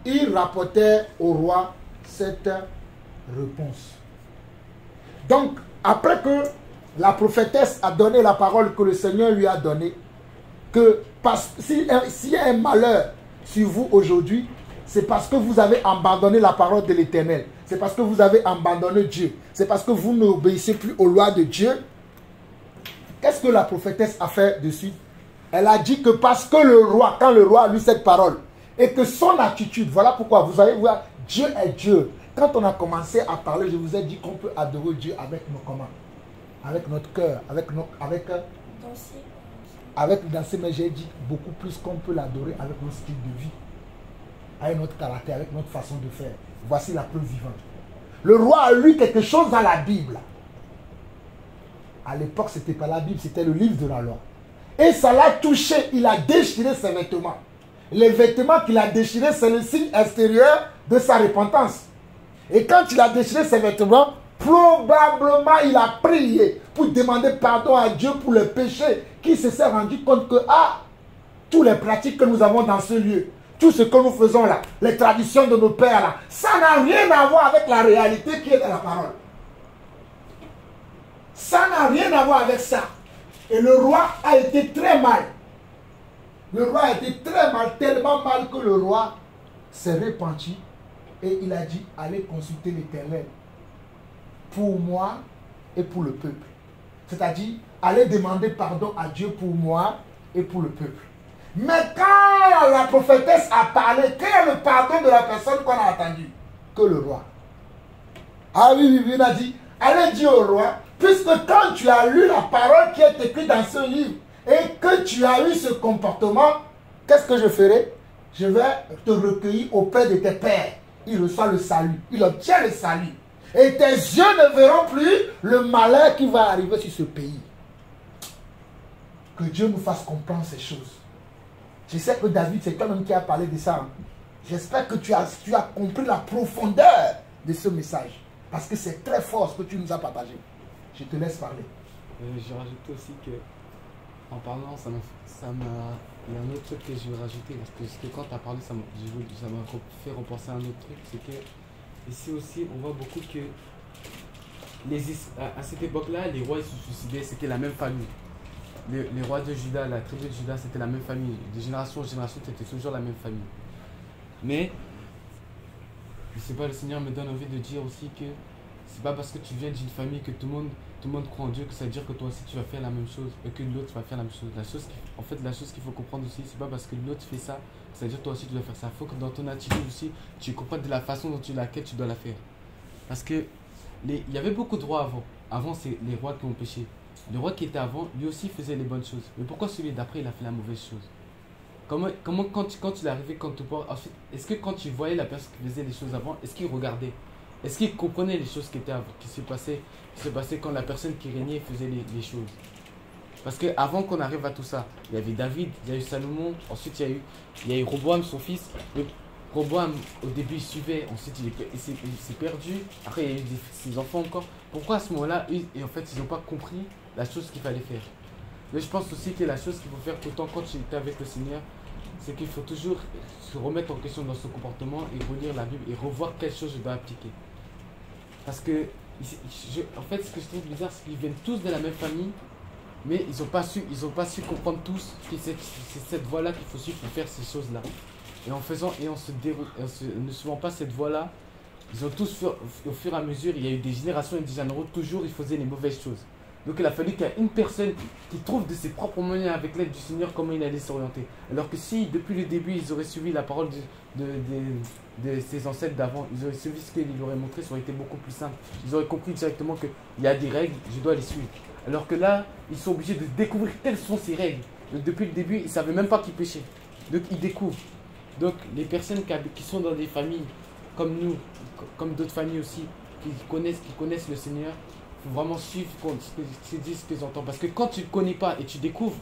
Ils rapportèrent au roi cette réponse. Donc, après que la prophétesse a donné la parole que le Seigneur lui a donnée, que s'il y a un malheur sur vous aujourd'hui, c'est parce que vous avez abandonné la parole de l'Éternel. C'est parce que vous avez abandonné Dieu. C'est parce que vous n'obéissez plus aux lois de Dieu. Qu'est-ce que la prophétesse a fait de suite? Elle a dit que parce que le roi, quand le roi a lu cette parole, et que son attitude, voilà pourquoi vous allez voir, Dieu est Dieu. Quand on a commencé à parler, je vous ai dit qu'on peut adorer Dieu avec nos commandes, avec notre cœur, avec danser, mais j'ai dit beaucoup plus qu'on peut l'adorer avec notre style de vie, avec notre caractère, avec notre façon de faire. Voici la preuve vivante. Le roi a lu quelque chose dans la Bible. À l'époque, ce n'était pas la Bible, c'était le livre de la loi. Et ça l'a touché, il a déchiré ses vêtements. Les vêtements qu'il a déchirés, c'est le signe extérieur de sa repentance. Et quand il a déchiré ses vêtements, probablement il a prié pour demander pardon à Dieu pour le péché, qui se s'est rendu compte que, tous les pratiques que nous avons dans ce lieu, tout ce que nous faisons là, les traditions de nos pères là, ça n'a rien à voir avec la réalité qui est dans la parole. Ça n'a rien à voir avec ça. Et le roi a été très mal. Le roi a été très mal, tellement mal que le roi s'est repenti et il a dit, allez consulter l'Éternel pour moi et pour le peuple. C'est-à-dire, allez demander pardon à Dieu pour moi et pour le peuple. Mais quand la prophétesse a parlé, quel est le pardon de la personne qu'on a entendu? Que le roi. Ah oui, il a dit, allez dire au roi, puisque quand tu as lu la parole qui est écrite dans ce livre et que tu as eu ce comportement, qu'est-ce que je ferai? Je vais te recueillir auprès de tes pères. Il reçoit le salut, il obtient le salut. Et tes yeux ne verront plus le malheur qui va arriver sur ce pays. Que Dieu nous fasse comprendre ces choses. Je sais que David, c'est toi-même qui a parlé de ça. J'espère que tu as compris la profondeur de ce message. Parce que c'est très fort ce que tu nous as partagé. Je te laisse parler. Je rajoute aussi que, en parlant, il y a un autre truc que je veux rajouter. Parce que quand tu as parlé, ça m'a fait repenser à un autre truc. C'est que, ici aussi, on voit beaucoup que, à cette époque-là, les rois ils se suicidaient, c'était la même famille. Les rois de Juda, la tribu de Juda, c'était la même famille. De génération en génération, c'était toujours la même famille. Mais, je sais pas, le Seigneur me donne envie de dire aussi que c'est pas parce que tu viens d'une famille que tout le monde croit en Dieu que ça veut dire que toi aussi tu vas faire la même chose et que l'autre va faire la même chose. La chose qu'il faut comprendre aussi, c'est pas parce que l'autre fait ça que ça veut dire que toi aussi tu dois faire ça. Il faut que dans ton attitude aussi, tu comprennes de la façon dont laquelle tu dois la faire. Parce que il y avait beaucoup de rois avant. Avant, c'est les rois qui ont péché. Le roi qui était avant, lui aussi faisait les bonnes choses. Mais pourquoi celui d'après, il a fait la mauvaise chose? Quand il est arrivé, ensuite, est-ce que quand tu voyais la personne qui faisait les choses avant, est-ce qu'il regardait? Est-ce qu'ils comprenaient les choses qui se passaient quand la personne qui régnait faisait les choses? Parce qu'avant qu'on arrive à tout ça, il y avait David, il y a eu Salomon, ensuite il y a eu Roboam, son fils. Roboam, au début, il suivait, ensuite il s'est perdu. Après, il y a eu ses enfants encore. Pourquoi à ce moment-là, en fait, ils n'ont pas compris la chose qu'il fallait faire? Mais je pense aussi que la chose qu'il faut faire autant quand tu es avec le Seigneur, c'est qu'il faut toujours se remettre en question dans son comportement et relire la Bible et revoir quelles choses je dois appliquer. Parce que, en fait, ce que je trouve bizarre, c'est qu'ils viennent tous de la même famille, mais ils n'ont pas su comprendre tous que c'est cette voie-là qu'il faut suivre pour faire ces choses-là. Et ne suivant pas cette voie-là, ils ont tous, au fur et à mesure, il y a eu des générations et des généraux, toujours ils faisaient les mauvaises choses. Donc il a fallu qu'il y ait une personne qui trouve de ses propres moyens avec l'aide du Seigneur comment il allait s'orienter. Alors que si depuis le début ils auraient suivi la parole de ses ancêtres d'avant, ils auraient suivi ce qu'il aurait montré, ça aurait été beaucoup plus simple. Ils auraient compris directement qu'il y a des règles, je dois les suivre. Alors que là, ils sont obligés de découvrir quelles sont ces règles. Donc depuis le début, ils ne savaient même pas qu'ils péchaient. Donc ils découvrent. Donc les personnes qui sont dans des familles comme nous, comme d'autres familles aussi, qui connaissent le Seigneur, il faut vraiment suivre ce qu'ils disent, ce qu'ils entendent. Parce que quand tu ne connais pas et tu découvres,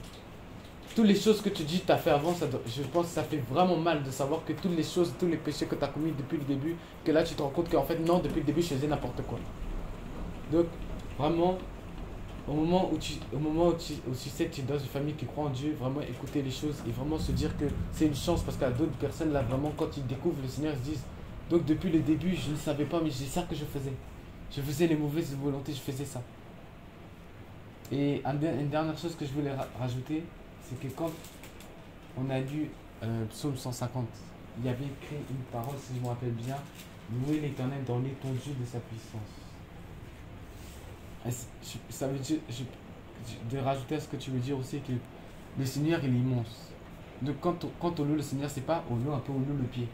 toutes les choses que tu dis que tu as fait avant, je pense que ça fait vraiment mal de savoir que toutes les choses, tous les péchés que tu as commis depuis le début, que là tu te rends compte qu'en fait non, depuis le début je faisais n'importe quoi. Donc vraiment, au moment où tu sais que tu es dans une famille qui croit en Dieu, vraiment écouter les choses et vraiment se dire que c'est une chance, parce qu'il y a d'autres personnes là, vraiment quand ils découvrent le Seigneur, ils se disent, donc depuis le début je ne savais pas, mais c'est ça que je faisais. Je faisais les mauvaises volontés, je faisais ça. Et une dernière chose que je voulais rajouter, c'est que quand on a lu Psaume 150, il y avait écrit une parole, si je me rappelle bien, louer l'Éternel dans l'étendue de sa puissance. Ça veut dire, de rajouter à ce que tu veux dire aussi, que le Seigneur il est immense. Donc quand on loue le Seigneur, c'est pas on loue un peu, on loue le pied.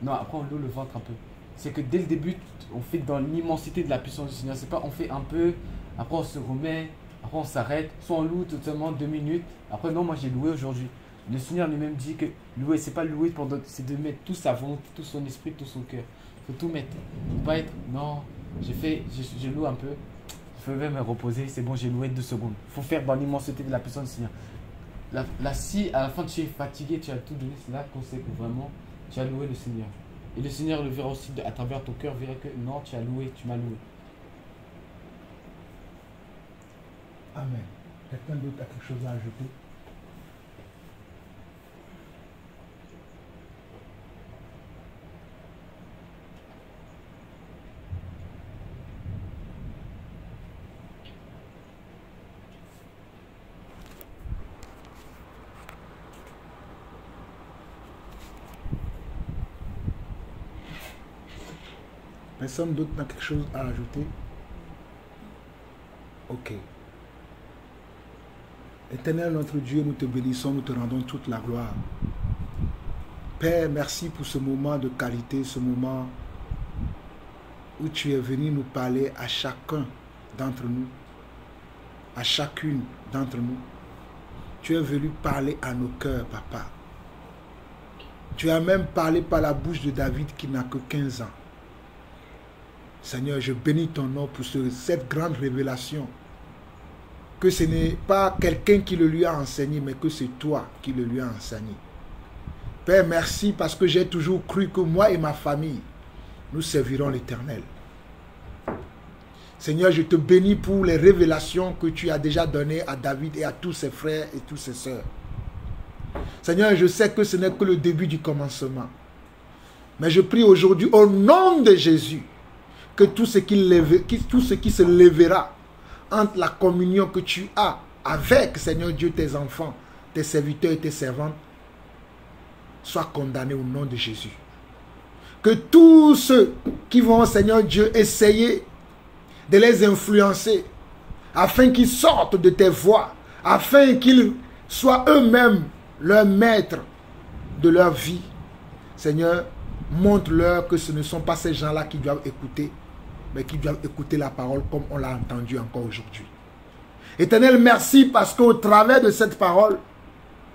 Non, après on loue le ventre un peu. C'est que dès le début, on fait dans l'immensité de la puissance du Seigneur. C'est pas on fait un peu, après on se remet, après on s'arrête, soit on loue totalement 2 minutes. Après non, moi j'ai loué aujourd'hui. Le Seigneur lui-même dit que louer, c'est pas louer pendant, c'est de mettre tout sa volonté, tout son esprit, tout son cœur. Il faut tout mettre. Faut pas être, non, je loue un peu. Je vais me reposer, c'est bon, j'ai loué 2 secondes. Il faut faire dans l'immensité de la puissance du Seigneur. Là, si à la fin tu es fatigué, tu as tout donné, c'est là qu'on sait que vraiment tu as loué le Seigneur. Et le Seigneur le verra aussi à travers ton cœur, verra que non, tu as loué, tu m'as loué. Amen. Quelqu'un d'autre a quelque chose à ajouter? Personne d'autre n'a quelque chose à ajouter? Ok. Éternel notre Dieu, nous te bénissons, nous te rendons toute la gloire. Père, merci pour ce moment de qualité, ce moment où tu es venu nous parler à chacun d'entre nous, à chacune d'entre nous. Tu es venu parler à nos cœurs, Papa. Tu as même parlé par la bouche de David qui n'a que 15 ans. Seigneur, je bénis ton nom pour cette grande révélation. Que ce n'est pas quelqu'un qui le lui a enseigné, mais que c'est toi qui le lui a enseigné. Père, merci parce que j'ai toujours cru que moi et ma famille, nous servirons l'Éternel. Seigneur, je te bénis pour les révélations que tu as déjà données à David et à tous ses frères et toutes ses sœurs. Seigneur, je sais que ce n'est que le début du commencement. Mais je prie aujourd'hui au nom de Jésus, que tout ce qui se lèvera entre la communion que tu as avec, Seigneur Dieu, tes enfants, tes serviteurs et tes servantes, soit condamné au nom de Jésus. Que tous ceux qui vont, Seigneur Dieu, essayer de les influencer, afin qu'ils sortent de tes voies, afin qu'ils soient eux-mêmes leurs maîtres de leur vie, Seigneur, montre-leur que ce ne sont pas ces gens-là qui doivent écouter, mais qui doivent écouter la parole comme on l'a entendu encore aujourd'hui. Éternel, merci parce qu'au travers de cette parole,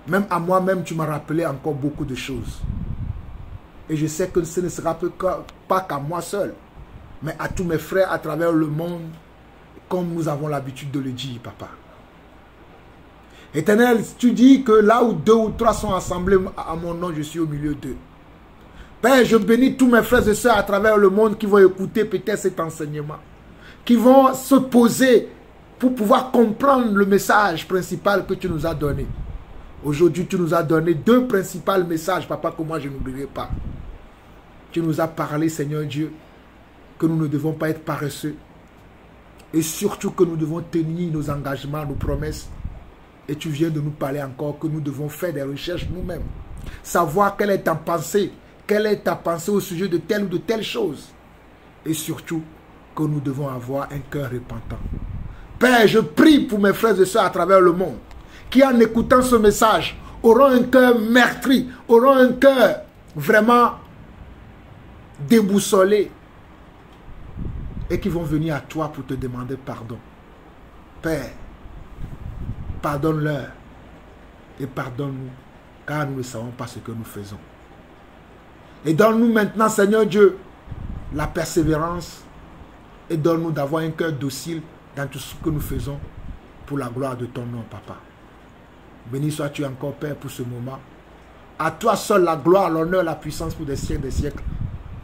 même à moi-même, tu m'as rappelé encore beaucoup de choses. Et je sais que ce ne sera pas qu'à moi seul, mais à tous mes frères à travers le monde, comme nous avons l'habitude de le dire, papa. Éternel, tu dis que là où 2 ou 3 sont assemblés à mon nom, je suis au milieu d'eux. Père, je bénis tous mes frères et sœurs à travers le monde qui vont écouter peut-être cet enseignement, qui vont se poser pour pouvoir comprendre le message principal que tu nous as donné. Aujourd'hui, tu nous as donné 2 principaux messages, papa, que moi je n'oublierai pas. Tu nous as parlé, Seigneur Dieu, que nous ne devons pas être paresseux. Et surtout que nous devons tenir nos engagements, nos promesses. Et tu viens de nous parler encore que nous devons faire des recherches nous-mêmes. Savoir quelle est ta pensée. Quelle est ta pensée au sujet de telle ou de telle chose. Et surtout que nous devons avoir un cœur repentant. Père, je prie pour mes frères et sœurs à travers le monde qui, en écoutant ce message, auront un cœur meurtri, auront un cœur vraiment déboussolé et qui vont venir à toi pour te demander pardon. Père, pardonne-leur et pardonne-nous, car nous ne savons pas ce que nous faisons. Et donne-nous maintenant, Seigneur Dieu, la persévérance et donne-nous d'avoir un cœur docile dans tout ce que nous faisons pour la gloire de ton nom, papa. Béni sois-tu encore, Père, pour ce moment. À toi seul la gloire, l'honneur, la puissance pour des siècles.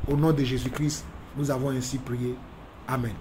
Au nom de Jésus-Christ, nous avons ainsi prié. Amen.